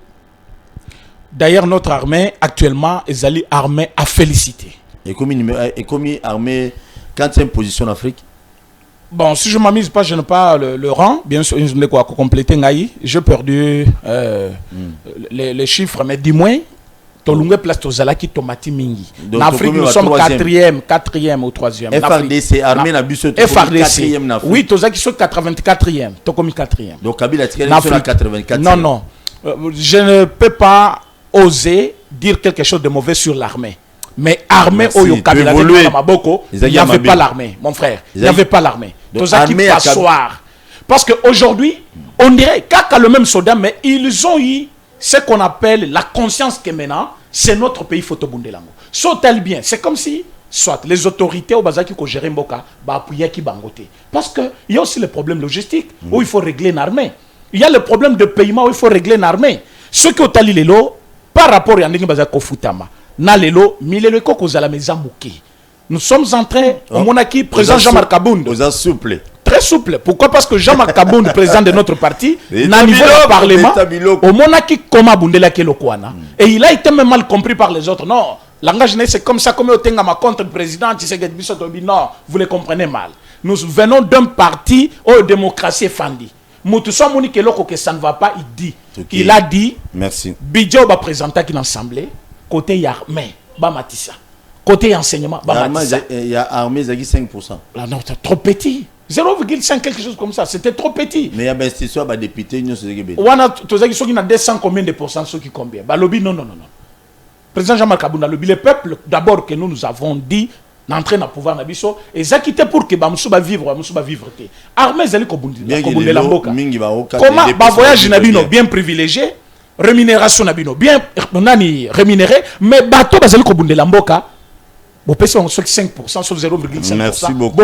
D'ailleurs notre armée actuellement est allée armée à féliciter. Et comme armée 4e position en Afrique. Bon, si je ne m'amuse pas, je n'ai pas le rang. Bien sûr, je n'ai quoi compléter. J'ai perdu les chiffres, mais du moins, Tolungue place Tozalaki Tomati Mingi. En Afrique, nous sommes 4e ou 3e. FRDC, armée na biso FRDC. Oui, Tozaki sont 84e. Tokomi 4e. Donc Kabila Tikali sont à 84e. Non, non. Je ne peux pas oser dire quelque chose de mauvais sur l'armée. Mais armée Oyo Kabila il n'y avait pas l'armée, mon frère. Il n'y avait pas l'armée. Tozaki passoire. Parce qu'aujourd'hui, on dirait qu'à le même soldat, mais ils ont eu ce qu'on appelle la conscience que maintenant, c'est notre pays photobundelango. Soit-elle bien, c'est comme si, soit les autorités au Bazaki qui gèrent Mboka, appuyer qui bangote. Parce qu'il y a aussi le problème logistique où il faut régler une armée. Il y a le problème de paiement où il faut régler une armée. Ceux qui ont tali les lots, par rapport à Yannick Bazako Futama, Nalelo, Milelo Kokozala Mezamouki. Nous sommes en train, au Monaki, président Jean-Marc Kabound. Vous êtes souple. Très souple. Pourquoi? Parce que Jean-Marc Kabound, président de notre parti, n'a niveau du Parlement, au Monaki, Koma Bundela Kelokwana. Et il a été même mal compris par les autres. Non, langage c'est comme ça, comme au Tengama contre le président, non, vous le comprenez mal. Nous venons d'un parti où démocratie est fendue. Moutousson Monique Loko que ça ne va pas, il dit. Okay. Il a dit, merci. Bidjo va présenter une assemblée, côté armée, Bamatissa. Côté enseignement, Bamatissa. Il y a armée, ça 5%. Là, non, c'est trop petit. 0,5 quelque chose comme ça, c'était trop petit. Mais il y a des institutions, des députés, nous sommes des on a 200 combien de pourcents, ceux qui combien? Bah, lobby, non. Président Jean-Marc Kabounda, lobby, le peuple, d'abord que nous avons dit, n'entrer dans le pouvoir Nabiso, et ça quitté pour que Bamsouba vivre. Armée, Zali Kobundi, la Mboka. Comment voyage Nabino bien privilégié, rémunération Nabino bien rémunéré, mais bateau Zali Kobundi la Mboka. Vous payez 5% sur 0,5%. Merci beaucoup.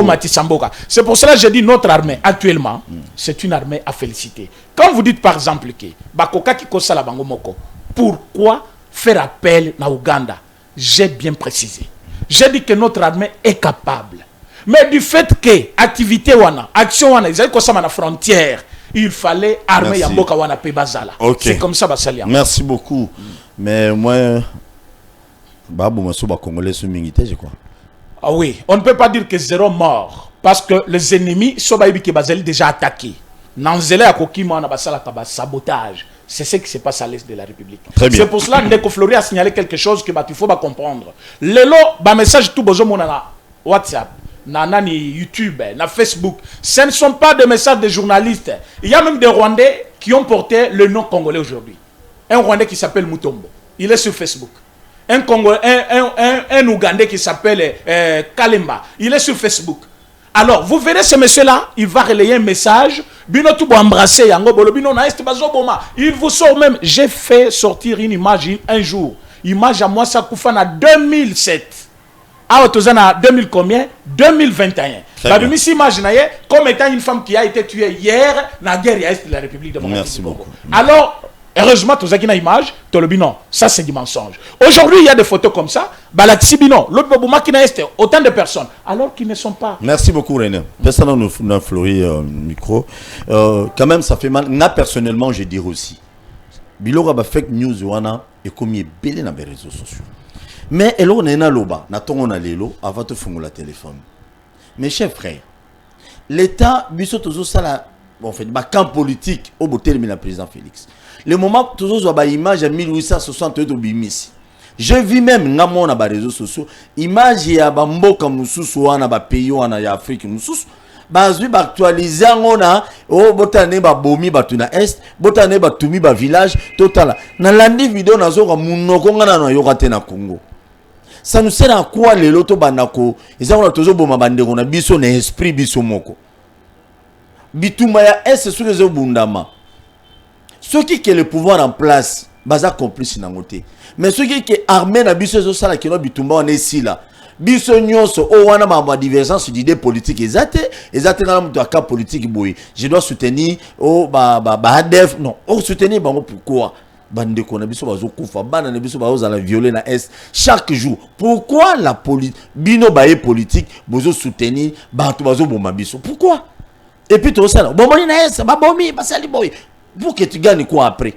C'est pour cela que je dis notre armée actuellement, c'est une armée à féliciter. Quand vous dites par exemple que Bakoka Kikosa la Bangomoko, pourquoi faire appel à Ouganda? J'ai bien précisé. J'ai dit que notre armée est capable. Mais du fait que activité wana, action wana, ils avaient à la frontière, il fallait armer Yamboka wana pe bazala. C'est comme ça Basali. Merci beaucoup. Mais moi Babou Masouba Congolais sous Mingité, je crois. Ah oui, on ne peut pas dire que zéro mort. Parce que les ennemis sont déjà attaqués. Nanzele a kokima na basala kaba sabotage. C'est ce qui se passe à l'est de la République. C'est pour cela que Ndeko Flori a signalé quelque chose que il faut comprendre. Le message tout besoin na WhatsApp, na YouTube, na Facebook. Ce ne sont pas des messages de journalistes. Il y a même des Rwandais qui ont porté le nom congolais aujourd'hui. Un Rwandais qui s'appelle Mutombo. Il est sur Facebook. Un Ougandais qui s'appelle Kalemba. Il est sur Facebook. Alors, vous verrez ce monsieur-là, il va relayer un message. Il vous sort même. J'ai fait sortir une image un jour. Image à moi, ça couffe en 2007. Ah, tu en 2000 combien? 2021. Imaginez comme étant une femme qui a été tuée hier dans la guerre est de la République démocratique. Merci beaucoup. Alors, heureusement, tu as une image, tu as le non, ça c'est du mensonge. Aujourd'hui, il y a des photos comme ça. Balaxibino, l'autre Bobumakina Est, autant de personnes, alors qu'ils ne sont pas. Merci beaucoup, René. Personne n'a fleuri le micro. Quand même, ça fait mal. Moi, personnellement, je dirais aussi. Bilora ba fake news wana et comme il est belé dans les réseaux sociaux. Mais elo nena loba, na tongo na lelo avant de faire le téléphone. Mes chers frères, l'État biso tozo sala en fait ba camp politique au botel de la président Félix. Le moment tozo zo ba image en 1868 au Bimisi. Je vis même ngamo na ba réseaux sociaux image ya ba mboka mususu wana ba pays wana ya Afrique mususu. Bazui ba actualiser ngona o botane ba bomi batuna est botane ba tumi ba village total na landi vidéo nazo ka munoko ngana na yokate na Congo. Ça nous sert à quoi les loto banako ils ont toujours boma bandeko na biso na esprit biso moko bituma ya est sur les obundama ceux qui le pouvoir en place baza complice na ngote mais ceux qui armé na biso zo sala kino bitumba on est ici là biso nyonso o wana ma divergence d'idées politiques ezate na mutu aka politique boy je dois soutenir o ba ADF non o soutenir bango pourquoi bandeko na biso bazo kufa bana na biso bazo la violer na est chaque jour pourquoi la politique bino baé politique bozo soutenir bantu bazo bomba biso pourquoi et puis tout ça bon moni na est ba bomi basali boy pour que tu gagnes quoi après.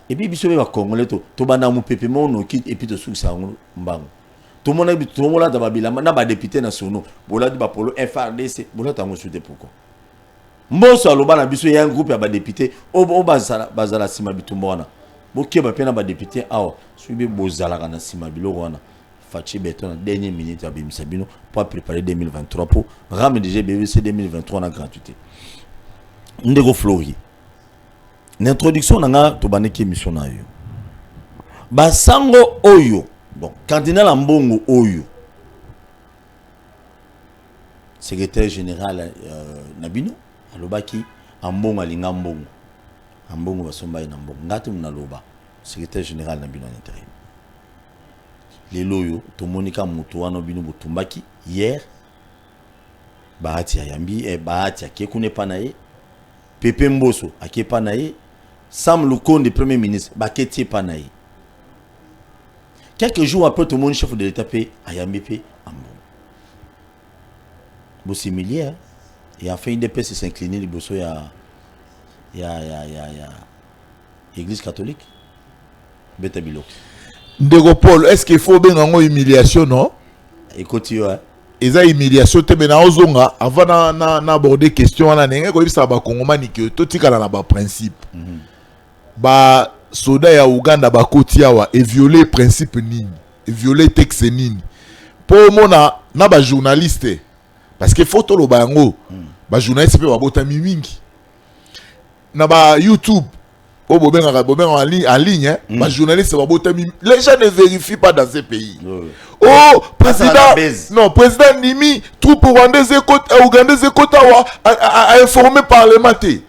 Et puis, biso ba Congolais to bana mu pepe mo no kit et puis to sou sa mbango. Tout le monde là babila na ba député nationaux. Bola di ba polo FRDC, bola tango souté pourquoi. Mboso aloba na biso ya un groupe ya ba député o bazala sima bitumba wana. Boke ba pena ba député awa, suibe bozala kana sima biloko wana. Fachi beton na dernière minute ya bimisa bino pour préparer 2023 pour ramener déjà BVC 2023 na gratuité. Ndeko Flori. L'introduction nanga to baneki mission na yo. Basango oyo. Bon, cardinal Ambongo oyo. Secrétaire général Nabino alobaki Ambongo alinga Ambongo. Ambongo basomba ina Ambongo. Ngati munaloba. Secrétaire général Nabino en intérim. Lelo yo to monika mutu wana bino botumbaki hier. Bahati ayambi bahati akekune panaye. Pepe Mboso akepa naye. Sam Lukonde premier ministre baketi panaye. Quelques jours après tout le monde chef de l'état pe ayambi pe ambo. Bossimilier et enfin il DPS s'incliner liboso ya église catholique. Beta biloko. Ndeko Paul, est-ce qu'il faut bien une humiliation non? Écoute yo et ça humiliation te mena ozonga avant na aborder question wana nenge ko bisa ba kongomani ke to tikala na ba principe ba soda ya Uganda ba koti awa et violer principe nini et violer texte nini pour mona na ba journaliste parce que photo lo bango ba journaliste pe ba botami mingi na ba YouTube au bobenga en ligne hein ba journaliste ba botami les gens ne vérifient pas dans ces pays. Oh, président, non, président Nimi, troupe rwandaise ougandaise a informé parlementaire.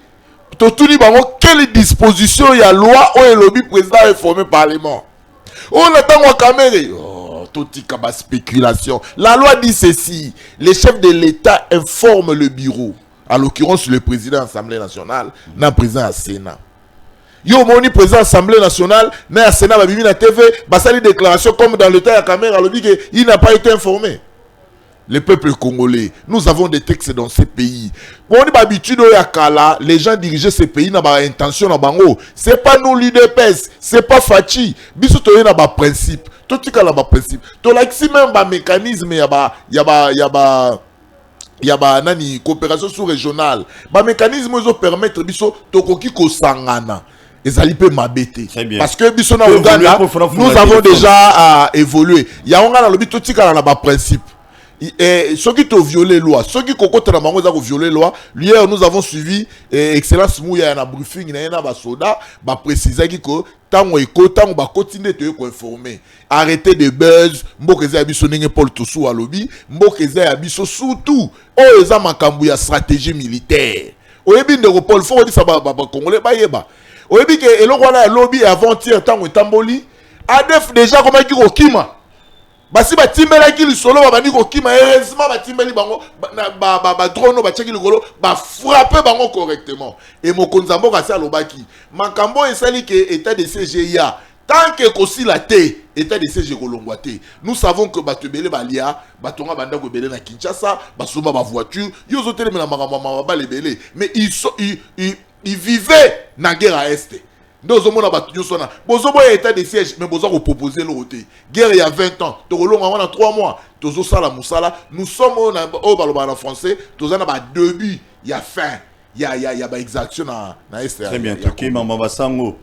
Tout dit, quelle disposition il y a loi où le lobby président a informé parlement. On attend la caméra. Oh, tout dit comme spéculation. La loi dit ceci, les chefs de l'État informent le bureau, en l'occurrence le président de l'Assemblée nationale, non président du Sénat. Yo moni président de l'Assemblée nationale, mais à Sénat, babimi na TV, basali déclaration comme dans le temps à caméra, il n'a pas été informé. Le peuple congolais, nous avons des textes dans ces pays. Bon, on habitude à Kala, les gens diriger ces pays n'ont pas intention à Bango. C'est pas nous l'UDPS, c'est pas Fachi. Bisous to n'a pas principe. Tout qui a pas principe. To like si même ba mécanisme y a ba nani coopération sous-régionale. Ba mécanisme ils permettre biso to koki ko sangana. Parce que nous avons déjà évolué. Il y a un principe. Ceux qui ont violé la loi, ceux qui ont violé la loi, hier nous avons suivi Excellence Mouya na briefing na ba soda ba préciser que tango tango ba continuer de informer. Arrêtez de buzz, mbokeza biso ninge Paul Tousou alobi, mbokeza biso surtout o eza makambu ya stratégie militaire. Oyebi ndeko Paul faut dire ça ba congolais ba yeba. Oyebi ke eloko wana lobby avant-hier tango tamboli ADF déjà comme ki kokima basi batimbela ki lisolo babandi kokima heureusement batimbeli bango ba drone ba cheki likolo ba frapper bango correctement et mokonzi mboka sa lobaki makambo esali ke état de CGIA tant que kosi la té état de siège kolongwate nous savons que batebele balia batonga banda ko belé na Kinshasa basomba ba voiture yo zotele na makamama ba lebele mais ils vivaient na guerre à est nous omona batunyo sona bozo boya état de siège mais bozo ko proposer l'autre guerre il y a 20 ans to kolonga wana 3 mois tozo sala musala nous sommes au baloba en français tozana ba début il y a fin il y a ba exaction na est. Très bien toki mama basango.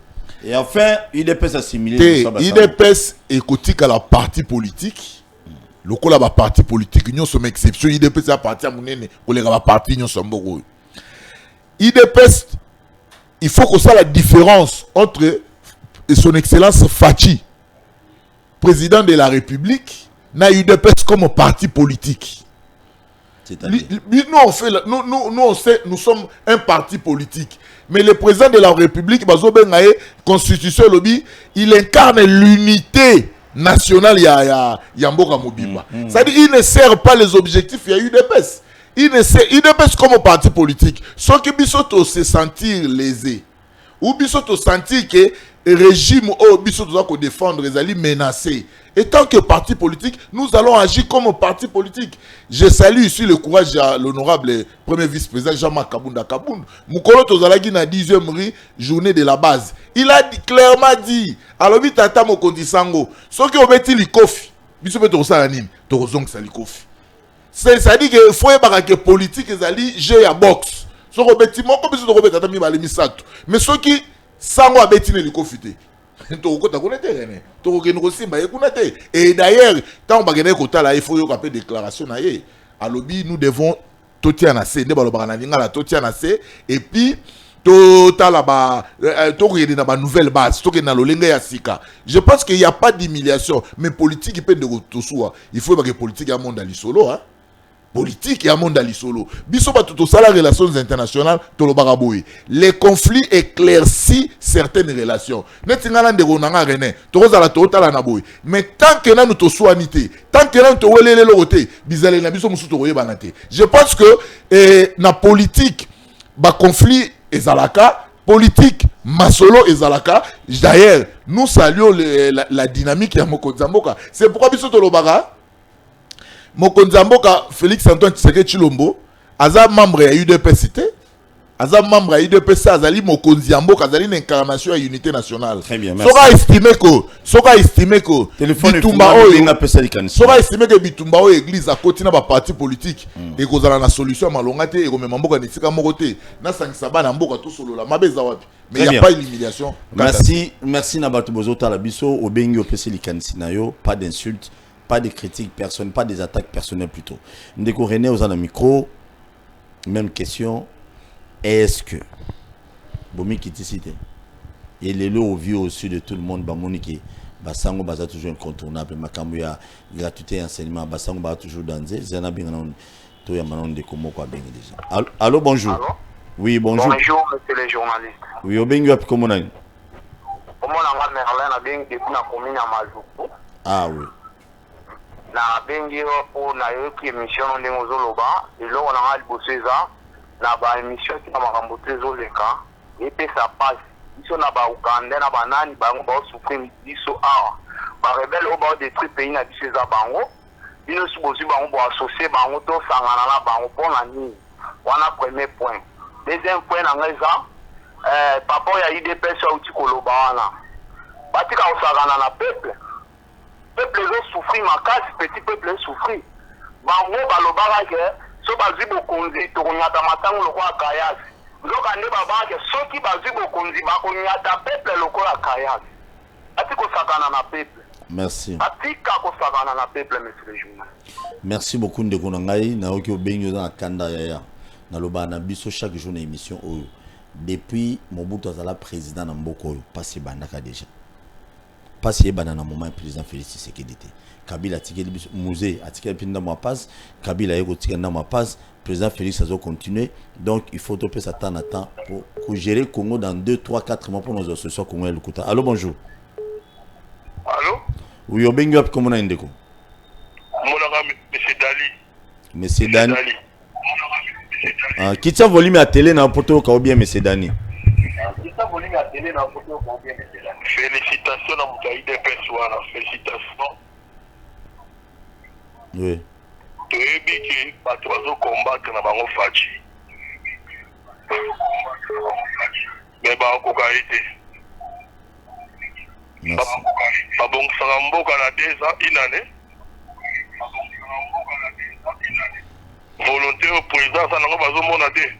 Et enfin, IDPS assimilé. IDPS écoute à la partie politique. Le coup là, la partie politique, nous sommes exception. IDPS à partir de la partie, nous sommes beaucoup. IDPS, il faut qu'on sache la différence entre son excellence Fachi, président de la République, et IDPS comme parti politique. Nous sommes un parti politique. Mais le président de la République, Constitution lobby, il incarne l'unité nationale Yamboka Mobimba. C'est-à-dire qu'il ne sert pas les objectifs, il y a UDPS. UDPS comme parti politique. Sauf que Bissoto se sentir lésé. Ou Bissoto sentir que le régime ou Bissoto doit défendre les alliés menacés. Et tant que parti politique, nous allons agir comme parti politique. Je salue ici le courage de l'honorable premier vice-président Jean-Marc Kabunda Kabound. Moukolo Tozalagi na 10e journée de la base. Il a clairement dit, alors vite tata mokondi sango, ce qui obeti li kofi, biso pe to sa anime, to zong sa li kofi. C'est-à-dire que faut que politique ezali jeu ya boxe. So obeti moko biso to obeta tata mi balemi sato. Mais ce qui sango abeti ne li kofi te. Et d'ailleurs, quand on va il faut une déclaration. À lobby, nous devons et puis nouvelle base. Je pense qu'il n'y a pas d'humiliation, mais politique il peut de il faut que politique a monde à l'isolo. Politique et à monde solo. Bisoba tout ça la relations internationales to lo baraboui. Les conflits éclaircissent certaines relations. Netingala ndeko nanga rené. To la total na boy. Mais tant que na nous to soanité, tant que na to welele loté, bizale na biso musu to banate. Je pense que na politique ba conflit ezalaka, politique masolo ezalaka. D'ailleurs, nous saluons la dynamique ya Mokonzamboka. C'est pourquoi biso to lo bara Mokonzamboka Félix Antoine Tshisekedi Chilombo aza membre ya UDPS aza membre ya UDPS azali Mokonzamboka azali une incarnation ya unité nationale. Très bien, merci. Soka estimé ko Bitumba oyo soka estimé que Bitumba oyo église a kotina ba parti politique et kozala na solution malonga te et ko mema mboka nisika moko te na sangisa bana mboka to solola mabeza wapi. Mais il n'y a pas d'humiliation. Merci Nabato Bozota Labiso obengi opesi likanisi na yo, pas d'insultes. Pas de critiques personnelles, pas des attaques personnelles plutôt. Ndeko René aux un micro, même question. Est-ce que Bomi qui te cite et les lots au vieux au-dessus de tout le monde, Bamoniki, Basango Baza toujours incontournable, Makambuya, gratuité enseignement, Basango Baza toujours dansé, Zana Binganon, Toya Manon de Komo quoi bien déjà. Allô, bonjour. Allô? Oui, bonjour. Bonjour, monsieur les journalistes. Oui, au Bengu comment on a? Comment on a Merlin a bien depuis la commune à Mazoukou. Ah oui. Na bengi pour na yo qui émission on est ozoloba et là on a liboseza na ba émission qui na makambo tezoleka et puis ça passe biso na ba Uganda na banani bango ba souffrir biso a ba rebelle au bord détruire pays na biso za bango bino subozi bango bo associer bango to sangana na bango pour la nini wana premier point. Deuxième point na ngeza papa ya IDPS au tikoloba wana batika osagana na peuple peuple veut souffrir, ma casse, petit peuple veut souffrir. Bango balobara ke so bazi bokonzi tokunyata matango lokola kayas. Loka ne baba ke soki bazi bokonzi bakunyata peuple lokola kayas. Atiko sakana na peuple. Merci. Atika ko sakana na peuple monsieur le journal. Merci beaucoup ndeko ngai na oki obengi na kanda ya na loba na biso chaque jour na émission oyo. Depuis Mobutu azala président na mboko oyo passé bandaka déjà. Parce que dans un moment président Félix Tshisekedi Kabila tikeli musée a tikeli pinda ma passe Kabila ego tikeli na ma passe président Félix a continuer donc il faut topper ça temps à temps pour gérer Congo dans 2 3 4 mois pour nos associations Congo et Lukuta. Allô bonjour. Allô? Oui obengi wapi comment na ndeko? Monaka monsieur Dali. Monsieur Dani. Ah, qui tient volume à télé na poto ka ou bien monsieur Dani? Qui tient volume Félicitations à Moutaïde Pessoana, félicitations. Oui. Tu es bien que tu vas combattre dans le Fachi. Mais bah, on va été. Merci. Pas bon, ça va me Canada, ça, une année. Volonté au président, ça n'a pas besoin de mon année.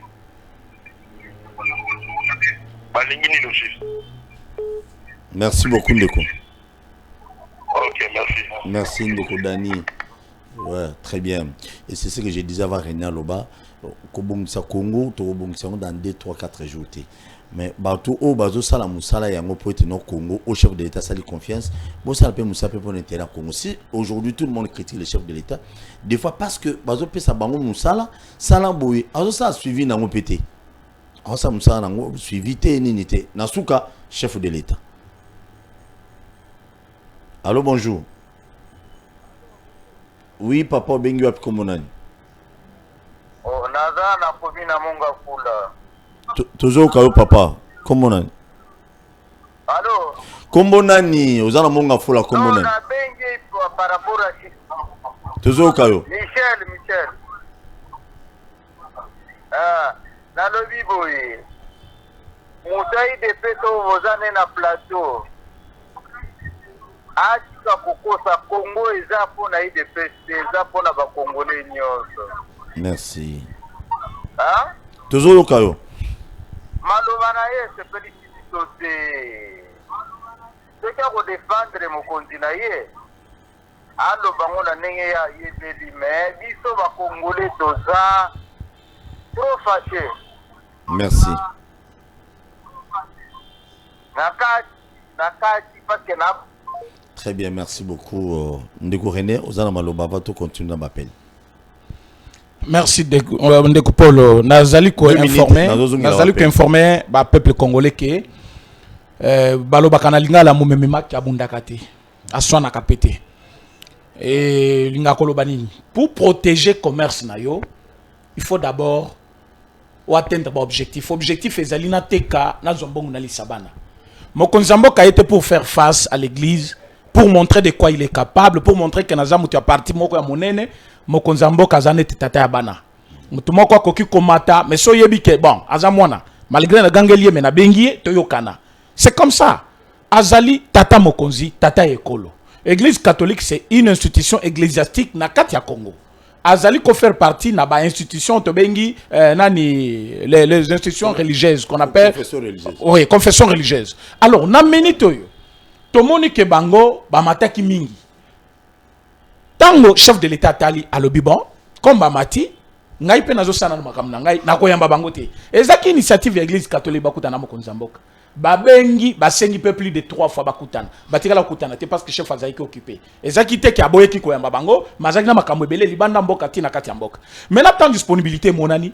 Merci beaucoup, Ndeko. Ok, merci. Merci, Ndeko Dani. Ouais, très bien. Et c'est ce que je disais avant René Loba. Kobongisa Congo, Tobongisa dans 2, 3, 4 jours. Mais bateau au bateau sala musala yango pour être no Congo au chef de l'État sali confiance. Bon ça peut musape pour l'intérêt Congo. Si aujourd'hui tout le monde critique le chef de l'État, des fois parce que bateau peut sa bango musala, sala boy, azo ça a suivi nango pété. Azo ça musala nango suivi té ninité. Nasuka chef de l'État. Allô, bonjour. Oui, papa bengi wapi komonani. Oh, naza na komina monga kula. Toujours kayo papa, comment on a? Allô? Comment on a ni? Aux gens monga fula comment on a? Non, na bengi par rapport à toujours kayo. Michel. Ah, na lobi boy. Moutaï de peto vozane na plateau. Atika kokosa Congo eza pona IDPS, eza pona ba Congolais nyonso. Merci. Hein? Toujours kayo. Malobana ye se félicite. C'est qu'à défendre mon continent ye. Allo bango na ndenge ya yebeli mais biso ba Congolais toza trop fâché. Merci. Nakati parce que na. Très bien, merci beaucoup. Ndeko René, Ozana Maloba va tout continuer dans m'appel. Merci Ndeko Polo. Nazali ko informé, nazali ko informé ba peuple congolais que baloba kanalinga la mumemima ki abundaka te. Aswana kapete. Et linga koloba nini. Pour protéger commerce na yo, il faut d'abord atteindre l'objectif. Objectif ezali na teka na zombongo na lisabana. Mokonzi mboka était pour faire face à l'église, pour montrer de quoi il est capable, pour montrer que naza mutu ya parti moko ya monene, mokonzi mboka azane tata ya bana. Mutu moko akoki komata, mais so yebi ke bon, aza mwana, malgré na gangelier mais na bengiye toyokana. C'est comme ça. Azali tata mokonzi, tata ekolo. Église catholique c'est une institution ecclésiastique na kati ya Congo. Azali ko faire partie na ba institution to bengi nani les institutions religieuses qu'on appelle confession religieuse. Oui, confession religieuse. Alors na minute yo to moni ke bango ba mataki mingi. Tango chef de l'état tali alobi bon comme ba mati ngai pe nazo sana na makamna ngai na koyamba bango te. Ezaki initiative ya église catholique bakutana mokonzi mboka. Babengi basengi peu plus de 3 fois bakutana batikala kutana te parce que chef azaki occupé ezaki te ki aboyeki koyamba bango mazaki na makambo ebele libanda mboka tina kati ya mboka. Maintenant tant disponibilité monani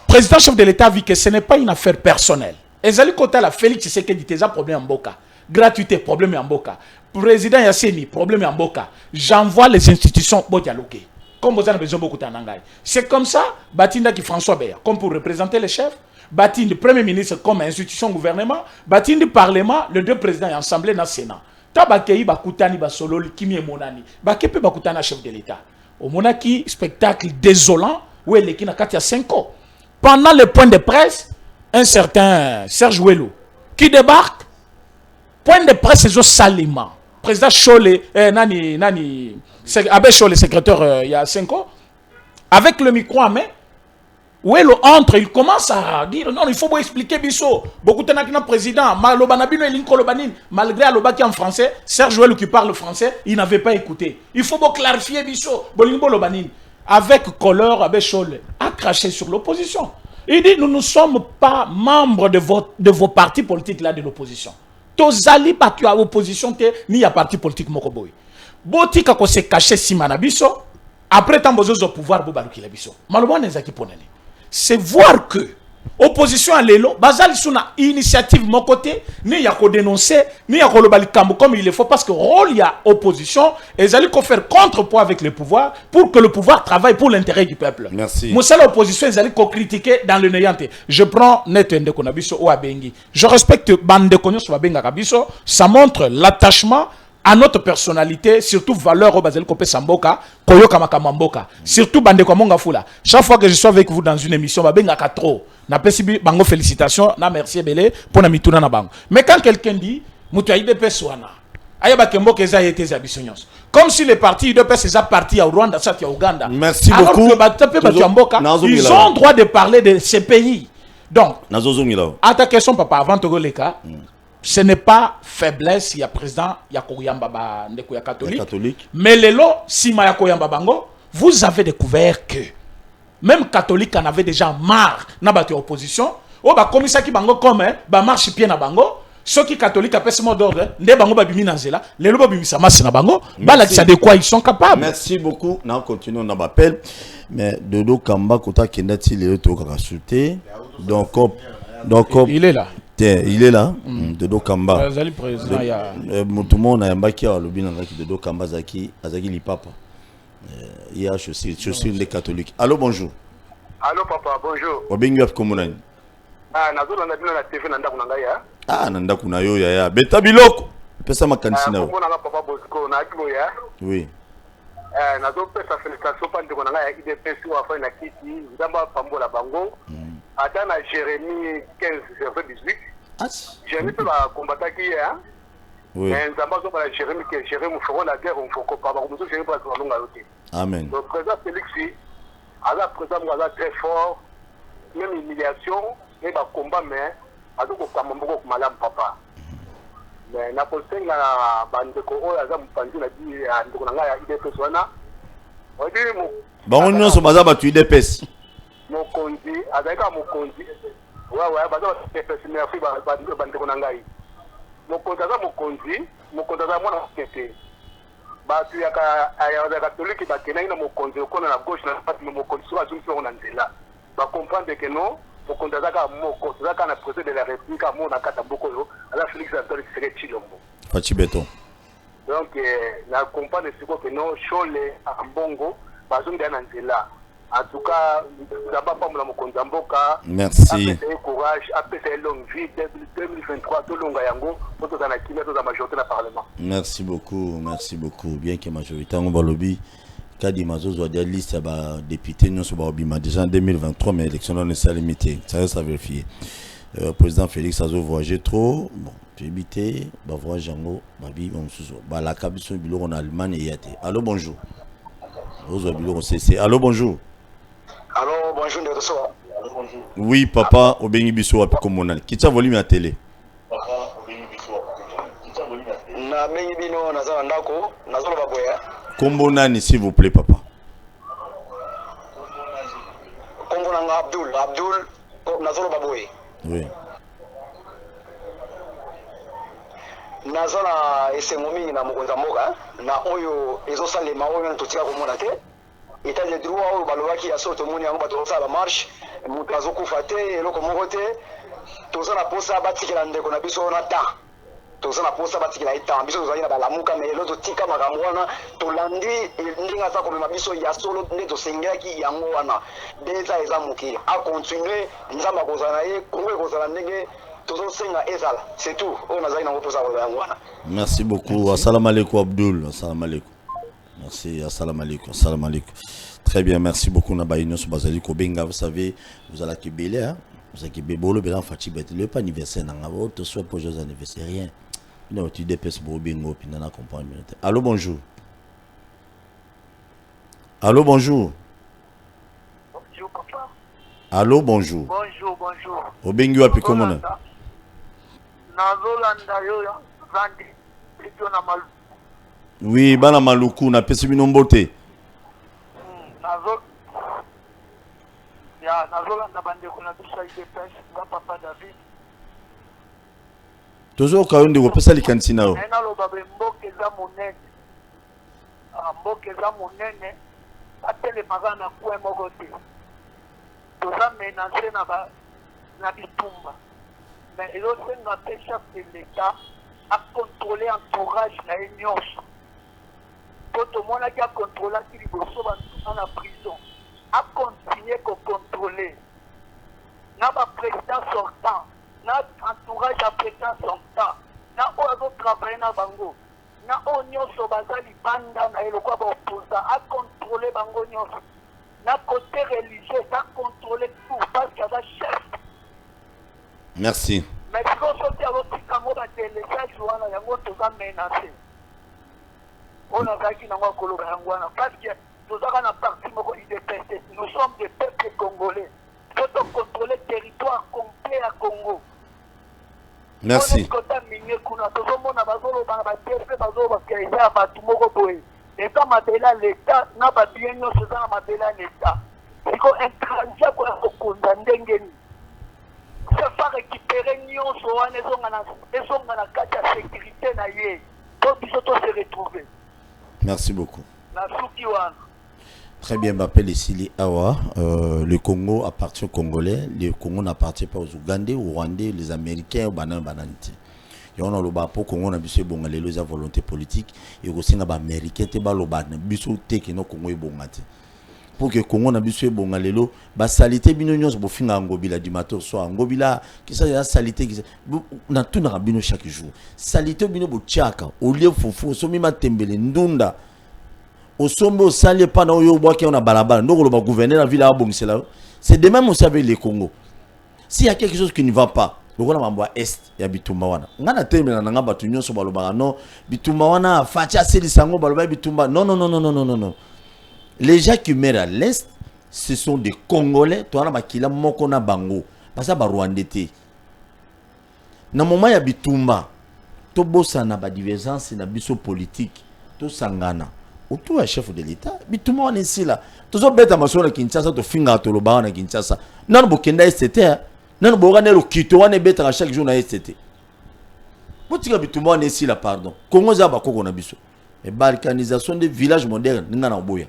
président chef de l'état vu que ce n'est pas une affaire personnelle ezali kota la Félix Tshisekedi teza problème mboka gratuité problème ya mboka président Yasseni problème ya mboka j'envoie les institutions bo dialoguer comme vous avez besoin beaucoup tanangai. C'est comme ça batinda ki François Beya comme pour représenter les chefs. Bâti du Premier ministre comme institution gouvernement, bâti du Parlement, les deux présidents et l'Assemblée nationale. Tabakei bakutani basololi kimi monani. Bakepe bakutana chef de l'État. Au monaki spectacle désolant où elle est qui n'a qu'à 5 ans. Pendant le point de presse, un certain Serge Ouello qui débarque. Point de presse c'est au Salima. Président Cholé, Abbé Cholé, secrétaire il y a 5 ans, avec le micro à main. Où elle entre, il commence à dire non, il faut expliquer biso. Beaucoup de gens président, malgré Aloba qui est en français, Serge Ouello qui parle français, il n'avait pas écouté. Il faut clarifier biso. Avec Color, Abbé Cholé, a craché sur l'opposition. Il dit nous ne sommes pas membres de vos partis politiques là de l'opposition. Tozali pas tu as opposition ni à parti politique mokoboy. Botika ko se caché simana biso. Après tant besoin au pouvoir bobaluki la biso. Maloba nezaki ponani. C'est voir que opposition à l'élo, bazali sur na initiative mon côté, ni ya ko dénoncer, ni ya ko lobali kambo comme il le faut parce que rôle il y a opposition et ils allaient faire contrepoids avec le pouvoir pour que le pouvoir travaille pour l'intérêt du peuple. Merci. Moi l'opposition ils allaient critiquer dans le néant. Je prends net de konabiso ou abengi. Je respecte bande konyo so benga kabiso, ça montre l'attachement à notre personnalité, surtout valeur au Basel Kopé Samboka, Koyo Kamakamamboka, surtout Bande Kwamonga Fula. Chaque fois que je suis avec vous dans une émission, Babenga Katro, na pesibi bango félicitations, na merci belé pour na mituna na bango. Mais quand quelqu'un dit, Moutou IDP Swana, Ayaba Kembo Keza été Zabissonios. Comme si les partis IDP c'est parti à Rwanda, ça à Ouganda. Merci alors beaucoup. Que ils ont droit de parler de ces pays. Donc, à ta question, papa, avant de le cas, ce n'est pas faiblesse, il y a président, il y a Koyamba Ndeko catholique. Mais les lots, si ma Koyamba Bango, vous avez découvert que même catholique en avait déjà marre na battu opposition. Oh bah comme ça qui bango comme bah marche pied na bango. Ceux qui catholiques appellent ce mot d'ordre, ne bango ba bimi na zela, les lots ba bimi sa masse na bango. Bah là ça de quoi ils sont capables. Merci beaucoup. Nous continuons dans l'appel. Mais Dodo Kamba kota kendati le to ka sauter. Donc il est là. Il est là, Dodo Kamba. Le président, il y a... Tout le monde a un bac à l'obin avec Dodo Kamba Azaki Lipapa. Il y a je suis une des catholiques. Allô, bonjour. Allô, papa, bonjour. Obingu Komunani. Ah, nazo na na TV na ndaku na ya. Ah, na ndaku na yo ya. Beta biloko. Pesa makanisi na yo. Komona na papa Bosco na akibo ya. Oui. Nazo pesa félicitation pa ndeko na ya IDPS wa fa na kiti, nzamba pambola bango. Attends à Jérémie 15, verset 18. Jérémie peut la combattre qui est, hein? Oui. Mais nous avons dit à Jérémie que Jérémie fera la guerre, on ne faut pas. Nous avons Jérémie pour la longue année. Amen. Le président Félix, à la présence, très fort, même humiliation, et le combat, mais à tout cas, mon beaucoup malade, papa. Mais n'a pas fait la bande de Koro, à la Mpandu, a dit à Ndonga, il est personne. On dit, bon, on nous sommes à tuer des pèses. Mokonzi azalika mokonzi ouais baza pesi Afrique bandeko na ngai mokonzi aza mokonzi aza mwana kete batu ya catholique bakenaki na mokonzi okona na gauche na droite mokonzi so azungisi bango na nzela bacomprendre ke non mokonzi azaka moko azaka na président de la république amo na kata mboka oyo aza Félix Antoine Tshisekedi Tshilombo Fachi Beton. Donc na comprendre siko ke non chole ambongo bazongi na nzela. En tout cas, nous n'avons pas mon compte en boca. Merci. Après courage, après cette longue vie, 2023, tout le monde pour tout la majorité du Parlement. Merci beaucoup. Bien que la majorité en lobby, Kadi Mazo soit des listes de députés, nous sommes déjà en 2023, mais l'élection n'est pas limitée. Ça reste à vérifier. Le président Félix a voyagé trop. Bon, éviter, voyage en Babi, on se voit. La cabine de en Allemagne et Yate. Allô, bonjour. Allô, bonjour. Allô, bonjour, oui, papa, Obengi Bisso a comme mon qui t'a volume à télé. Na bengi bino nazala ndako, nazala baboya. Kombo nani s'il vous plaît, papa. Kombo nanga Abdul, nazala baboya. Oui. Nazala esengo mingi na mokonza mboka na oyo ezosalema oyo ntotika komona te. État de droit au balobaki ya soto moni yango bato sala marche mutu azokufa te eloko moko te toza na posa batikela ndeko na biso na ta toza na posa batikela ita biso tozali na balamuka mais elo totika makambo wana tolandi ndenge aza komema biso ya solo nde tosengaki yango wana deza eza moki a continuer nzamba kozala na ye kongo ekozala ndenge tozosenga ezala c'est tout oyo nazali nango posa yango wana. Merci beaucoup. Assalamu alaikum Abdul. Assalamu alaikum. Merci, assalamu alaikum. Très bien, merci beaucoup. Nabaïnos Bazali Kobenga, vous savez, vous allez à Belé, hein? Vous allez à Bébolo, Bélan Fatibet, le pas anniversaire, n'en te soit pour jeux anniversaire, rien. Non, tu dépêches pour Bingo, puis n'en accompagne. Allô, bonjour. Allô, bonjour. Bonjour, papa. Allô, bonjour. Bonjour. Obengu api comment on Nazolanda yo, Zandi, Pidio na Malu. Oui, bana maluku na pesi binombote. Nazola na bande kuna bisa IDPS na papa David. Toujours quand on dit pesa likantina yo. Na loba mboke za monene. Mboke za monene atele magana kwa mogote. Toza menacer na ba na bitumba. Mais il aussi un chef de l'État à contrôler l'entourage de l'Union. Quand tout le monde a contrôlé qui est dans la prison, à continuer à contrôler. N'a pas président sortant, n'a entourage à président sortant, n'a pas travailler dans Bango, n'a pas de bazali banda na eloko ba opposant à contrôler Bango nyonso. N'a côté religieux à contrôler tout parce qu'il y a un chef. Merci. Mais si on sortit à votre camo de télécharge, on a un menacé. On a gagné dans le Colo parce que nous avons un parti IDPS. Nous sommes des peuples congolais. Nous devons contrôler le territoire complet à Congo. Merci. C'est pas récupérer nyonso wana ezonga na kati ya sécurité na ye pour biso to se retrouver. Merci beaucoup. Na suki wana. Très bien, m'appelle ici Awa. Le Congo appartient aux Congolais. Le Congo n'appartient pas aux Ougandais, aux Rwandais, les Américains, aux Bananiti. Et on a le bas pour Congo, on a besoin de la volonté politique. Et aussi, on a les Américains, on a besoin de Congo et Bongati. Pour que Congo na biso bonga lelo ba salité bino nyonso bo finga ngobila du matin soir ngobila qui ça ya salité qui na tout na bino chaque jour salité bino bo tchaka au lieu fofu so mi matembele ndunda au sommet au sali pas na oyo boa ki on a balabala ndoko le gouverneur la ville a bongisela c'est de même aussi avec les Congo s'il y a quelque chose qui ne va pas donc on a mambo est ya bitumba wana ngana tembela na ngaba tu nyonso baloba non bitumba wana facha seli sango baloba bitumba non. Les gens qui meurent à l'est, ce sont des Congolais. Toi, on a moko na bango. Parce que Rwandais. Na moment ya bitumba, to bossa na ba divergence na biso politique, to sangana. Autour du chef de l'État, bitumba on est ici là. Tozo beta masona Kinshasa to finga to loba na Kinshasa. Non bokenda STT. Non bokana lo kito wana beta chaque jour na STT. Botika bitumba on est ici là pardon. Congo za ba koko na biso. Et balkanisation des villages modernes ninga na boya.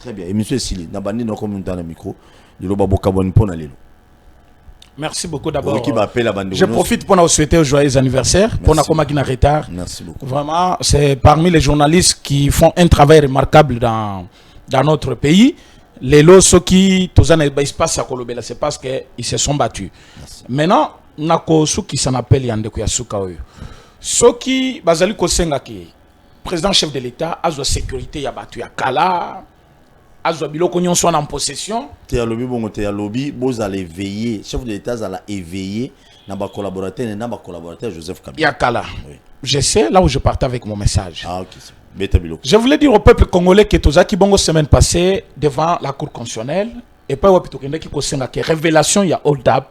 Très bien. Et monsieur Sili, n'abandonnez pas comme dans le micro. Merci beaucoup d'abord. Je profite pour nous souhaiter un joyeux anniversaire. Pour nous comme en retard. Merci beaucoup. Vraiment, c'est parmi les journalistes qui font un travail remarquable dans notre pays. Les lots, ceux qui c'est parce qu'ils se sont battus. Merci. Maintenant, nous avons ceux qui s'en appellent Yandeko Yasuka. Ceux qui, Bazali Kosengaki, président chef de l'État, a la sécurité, il a battu à Kala. Azobilo Konyon soit en possession. Lobby, vous allez veiller. Chef de l'État allait éveiller. N'a collaborateur Joseph Kabila. Yakala. Oui. Je sais là où je partais avec mon message. Ah ok. Je voulais dire au peuple congolais que Tozaki Bongo semaine passée devant la Cour constitutionnelle et pas au Pitokende qui concerne la révélation il y a hold up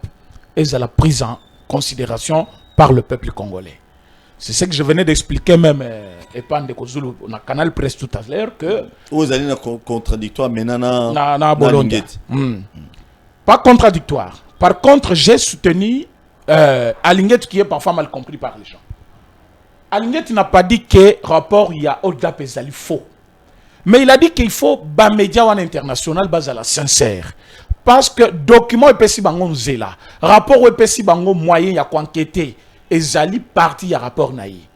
et la prise en considération par le peuple congolais. C'est ce que je venais d'expliquer même et pas de Kozulu on a Canal Presse tout à l'heure que vous allez contradictoire maintenant na Bologna. Pas contradictoire. Par contre, j'ai soutenu Alinguet qui est parfois mal compris par les gens. Alinguet n'a pas dit que rapport il y a hold up et faux. Mais il a dit qu'il faut bas média en international base à la sincère. Parce que document epesi bango nzela, rapport epesi bango moyen ya enquêter. Ezali parti ya rapport naïe.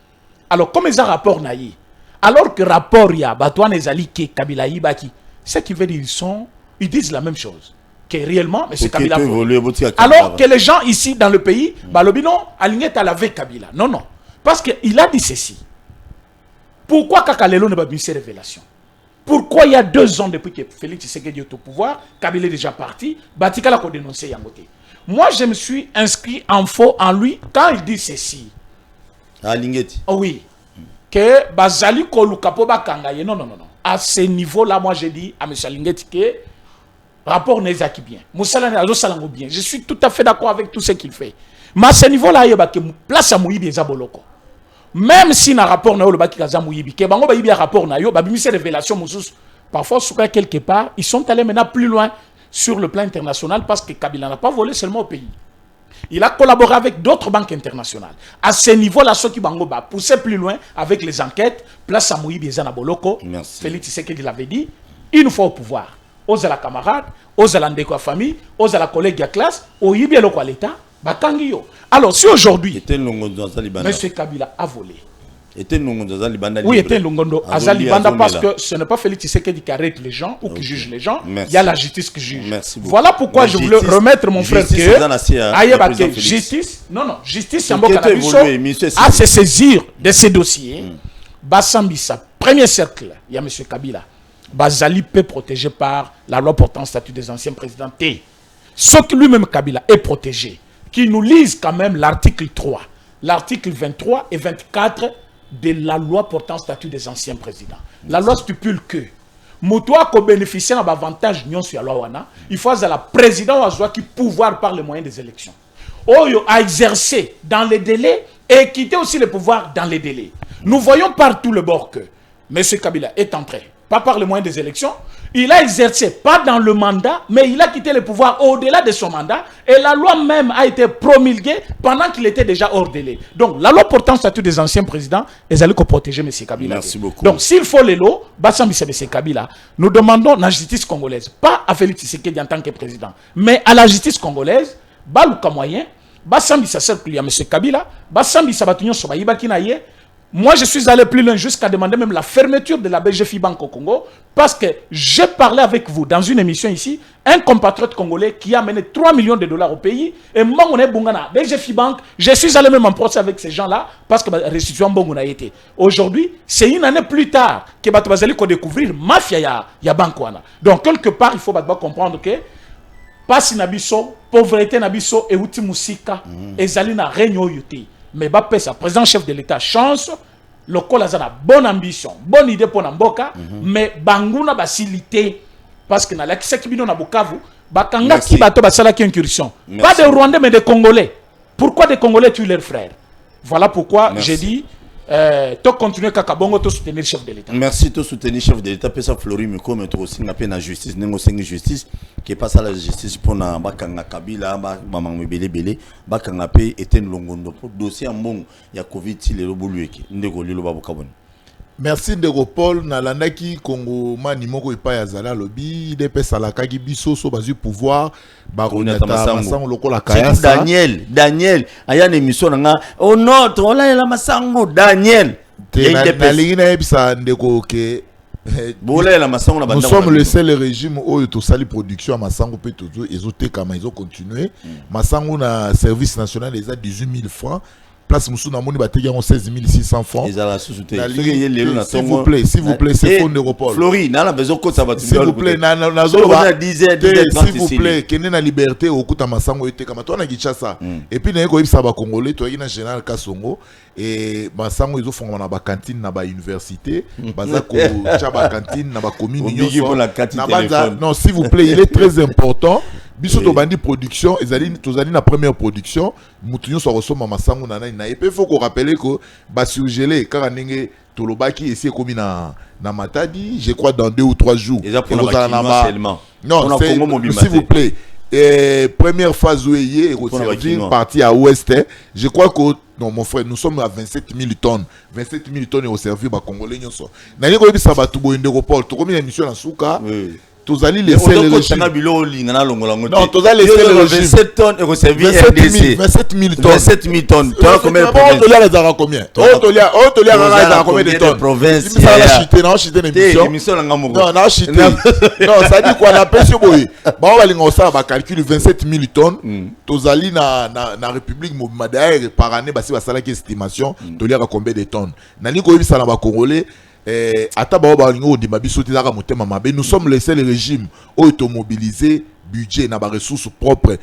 Alors comme ils ont rapport naïe, alors que rapport ya batouane ezali ke Kabila Ibaki, ce qui veut dire ils disent la même chose que réellement mais c'est Kabila. Alors que les gens ici dans le pays, balobino aligné à laver Kabila. Non. Parce que il a dit ceci. Pourquoi Kakalelo ne va pas ces révélations? Pourquoi il y a 2 ans depuis que Félix Tshisekedi est au pouvoir, Kabila est déjà parti, Batika l'a dénoncé Yangote. Moi, je me suis inscrit en faux en lui quand il dit ceci. Ah, Lingeti. Oh oui. Que Bazali Kolukapo Bakangaye. Non. À ce niveau-là, moi, j'ai dit à M. Lingeti que rapport n'est pas bien. Moussala n'est bien. Je suis tout à fait d'accord avec tout ce qu'il fait. Mais à ce niveau-là, il y a une place à Mouyibi et Zaboloko. Même si dans le rapport n'a pas de Mouyibi, que Bango Bayibi a rapport n'a pas de révélation, parfois, quelque part, ils sont allés maintenant plus loin sur le plan international parce que Kabila n'a pas volé seulement au pays. Il a collaboré avec d'autres banques internationales. À ce niveau-là, ceux qui Bango va pousser plus loin avec les enquêtes, place à Mouyibi et Zanaboloko, Félix Tshisekedi l'avait dit, une fois au pouvoir. aux la camarade, aux la ndeko famille, aux la collègue de classe, au yibia le quoi l'état, bakangi yo. Alors si aujourd'hui Monsieur Kabila a volé. Oui, était Longondo. Azali Banda parce que ce n'est pas Félix Tshisekedi qui arrête les gens ou qui juge les gens. Il y a la justice qui juge. Voilà pourquoi je voulais remettre mon frère que justice, non, justice c'est un bon cannabis à se saisir de ces dossiers. Bassambissa, premier cercle, il y a M. Kabila. Bazali peut protégé par la loi portant statut des anciens présidents. Ce que lui-même Kabila est protégé, qui nous lise quand même l'article 3, l'article 23 et 24 de la loi portant statut des anciens présidents. La loi stipule que Moutoua ko bénéficier d'un avantage sur la loi wana, il faut à la président qui pouvoir par les moyens des élections. Oyo a exercé dans les délais et quitter aussi le pouvoir dans les délais. Nous voyons partout le bord que M. Kabila est entré, pas par les moyens des élections, il a exercé pas dans le mandat, mais il a quitté le pouvoir au-delà de son mandat et la loi même a été promulguée pendant qu'il était déjà hors délai. Donc la loi portant statut des anciens présidents, ils allaient protéger M. Kabila. Merci beaucoup. Donc s'il faut les lots, M. Kabila, nous demandons la justice congolaise, pas à Félix Tshisekedi en tant que président, mais à la justice congolaise, Baluka moyen, Bassambisa cercle à M. Kabila, Bassambisa Batunyon Sobaïba Kinaye. Moi, je suis allé plus loin jusqu'à demander même la fermeture de la BGFI Bank au Congo parce que j'ai parlé avec vous dans une émission ici, un compatriote congolais qui a amené 3 millions de dollars au pays et moi, on est Bungana, BGFI Bank, je suis allé même en procès avec ces gens-là parce que la restitution Bongona a été. Aujourd'hui, c'est une année plus tard que Batouazali qu'on découvrir mafia ya Bankwana. Donc, quelque part, il faut comprendre que passe nabiso, pauvreté nabiso et outi musika, et zalina règne yoté. Mais Bapesa, président chef de l'État, chance, le col a bonne ambition, bonne idée pour Namboka, mais Banguna facilité parce que dans la Kisakibino na Bukavu, Bakanga qui bateau basala qui incursion. Pas des Rwandais mais des Congolais. Pourquoi des Congolais tuent leurs frères? Voilà pourquoi j'ai dit tu continuer Kakabongo to soutenir le chef de l'État. Merci de soutenir le chef de l'État. Pesa Flori Miko mais aussi na peine justice, nengo sengi justice qui passe à la justice pour na bakanga Kabila, maman mebele bele, bakanga pe eten longondo pour dossier en bon ya Covid ti le lobolueki. Ndeko lilo babukabon. Merci Ndeko Paul nalandaki Congo mani moko epa ya zala lobi de pesa la kaki biso so bazu pouvoir baroneta masango lokola kaya sa Daniel aya na émission nga oh non on la la masango Daniel na lingina ebisa Ndeko ke nous sommes le seul régime où tout sali production à Massango peut tout et kama ils ont continué Massango na service national les a 18 000 francs place Moussou Namoni Bategi ont 16 600 francs. S'il vous plaît, c'est fond d'Europol. Flori, n'a la besoin que ça va. S'il vous plaît, s'il vous plaît, qu'il y ait la liberté au coup de Massango et Tekamato na Gichasa. Et puis n'ayez pas ça congolais, toi il y a un général Kassongo et Massango ils ont fondé na ba cantine na ba université, bazako chaba cantine na ba commune. Non, s'il vous plaît, il est très important. Biso to bandi production, ezali na première production, mutunyo so resoma masango na na et puis faut qu'on rappelle que ba surgelé car ndenge tolobaki essayer komi na Matadi, je crois dans 2 ou 3 jours. Non, s'il vous plaît. Première phase où il est parti à Ouest, je crois que non mon frère, nous sommes à 27 000 tonnes. 27 000 tonnes au service ba congolais nyonso. Na niko bisa ba tubo ndekopol, to komi na mission na suka. Tous allez laisser le régime. Non, tous allez laisser le régime. 27 tonnes et servir RDC. 27 000 tonnes. 27 000 tonnes. Tu as combien de provinces? Combien? Combien de tonnes? Province. Ça va chuter, non, chuter l'émission. Non, chuter. Non, ça dit quoi? La pêche boy. Bon, on va calculer 27 000 tonnes. Tous allez na République Madaire par année, bah si va ça la estimation, tu as combien de tonnes? Nani ko ça na ba Congolais. Nous sommes les seuls régimes où ils ont mobilisé budget na ressources propres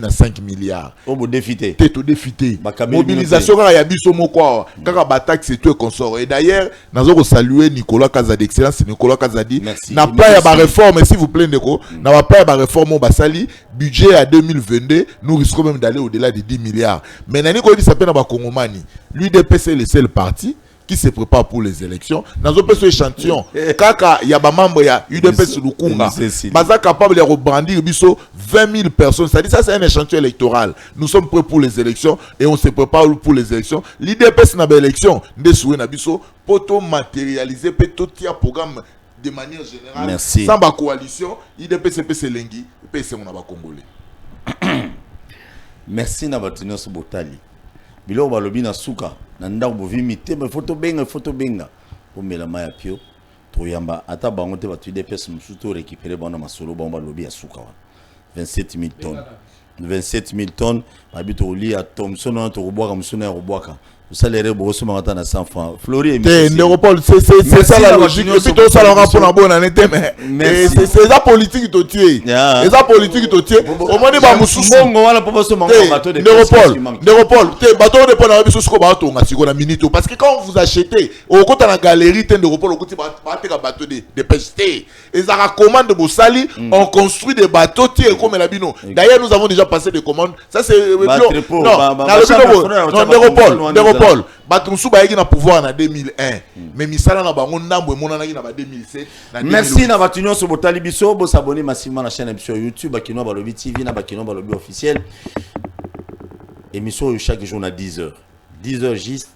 à 5 milliards. Mobilisation ya biso moko kaka bataxe tout consort. Et d'ailleurs, nous avons salué Nicolas Kazadi, excellence Nicolas Kazadi. N'a pas ya ba réforme s'il vous plaît Ndeko, n'a pas ya ba réforme basali budget à 2022, nous risquons même d'aller au-delà de 10 milliards. Mais nani ko dit ça pena ba Kongomani. L'UDPS est le seul parti qui se prépare pour les élections. Dans un peu ce échantillon, kaka ya ba membre ya UDPS Lukunga, baza capable de rebrandir biso 20 000 personnes. Ça dit ça c'est un échantillon électoral. Nous sommes prêts pour les élections et on se prépare pour les élections. L'UDPS na ba élection, nde soué na biso poto matérialiser pe totia programme de manière générale. Merci. Sans ma coalition, IDPS Lengi, PC on a pas congolais. Merci na batunyo so botali. Bilo balobi na suka na ndako bovimi te me photo benga pour melama ya pio. Toyamba ata bango te batu IDPS mususu to récupérer bana masolo bango balobi ya suka wa. 27 000 tonnes. 27 000 tonnes. Babito oli à Thomson na to roboaka musuna ya roboaka. Vous salaire bosso marata na 100 francs. Flori et Neuropol, c'est ça la logique. Et puis tout ça l'aura pour la bonne année mais c'est la politique qui te tue. C'est la politique qui te tue. Au moins des bamusous. Bongo wala pour se manquer bateau de Neuropol, bateau de pona biso ko bateau nga siko na minute parce que quand vous achetez au côté la galerie ten Neuropol au côté bateau de pêche. Et ça recommande Bosali, on construit des bateaux tiers comme la bino. D'ailleurs nous avons déjà passé des commandes. Ça c'est Paul, Batumsu baiki na pouvoir en 2001, mais misala na bango ndambo emonana ki na 2007 na 2008. Merci na batunyo so botali biso, bo s'abonner massivement à la chaîne sur YouTube Bakino Balobi TV na Bakino Balobi officiel. Émission chaque jour à 10h. 10h juste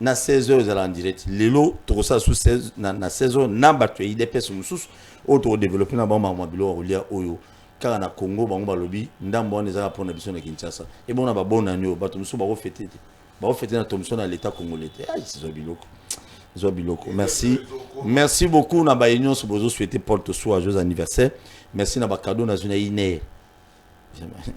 na 16h en direct. Lelo to ça sous 16 na 16h na batu IDPS mususu auto développer na ba mabilo olia oyo. Car na Congo bango balobi ndambo on ezaka pour na biso na Kinshasa. Et bon na ba bon anyo batu mususu ba ko fêter. Bah, fait un Thomson à l'État congolais. Merci. Merci beaucoup. N'a pas union sur vos souhaiter Paul Tosso à joyeux anniversaire. Merci n'a pas cadeau dans une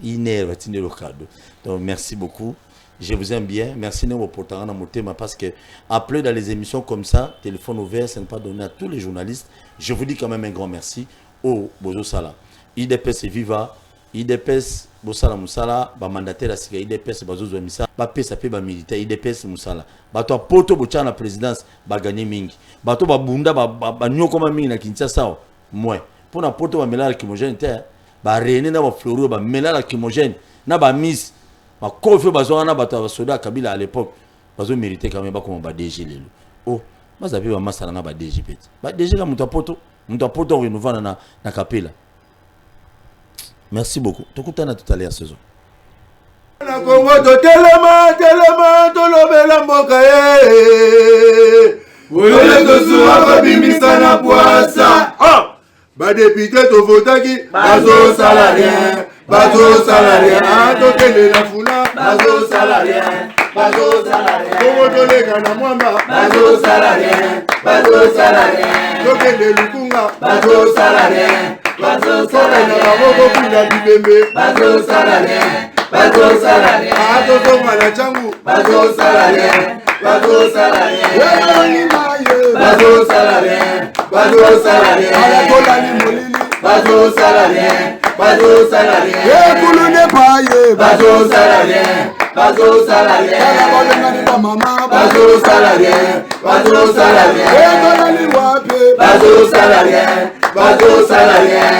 Iner va tenir le cadeau. Donc merci beaucoup. Je vous aime bien. Merci de votre portant dans mon thème parce que après dans les émissions comme ça, téléphone ouvert, ça n'est pas donné à tous les journalistes. Je vous dis quand même un grand merci au Bozo Sala. IDPS Viva. IDPS Bosala Musala, ba mandataire à Sika IDPS Bazozo Misa, ba pesa pe ba militaire IDPS Musala. Ba to poto bocha na présidence ba gagner mingi. Ba to ba bunda ba nyoko ma mingi na Kinshasa. Moi, pour na poto ba melala kimogène te, ba René na ba Floro ba melala kimogène, na ba Miss, ba kofi bazo na ba to soda Kabila à l'époque. Bazo mériter quand même ba comme ba DG lelo. Oh, mazabi ba masala na ba DG pet. Ba DG la muta poto renouveau na Kapela. Merci beaucoup. Tout à l'heure saison. Na Congo to telema to lobela mboka Oyole to suwa bimisa na poasa. Ba député to votaki bazo salarien. To tele la funa bazo salarien. Congo to lega na mwamba bazo salarien. To tele lukunga bazo salarien. Bazo salarien, bazo salarien, bazo salarien, bazo malachangu, bazo salarien, bazo salarien, bazo salarien, bazo salarien, bazo salarien, bazo salarien, kulune paye, bazo salarien, bazo salarien, bazo salarien, bazo salarien, bazo salarien, bazo salarien.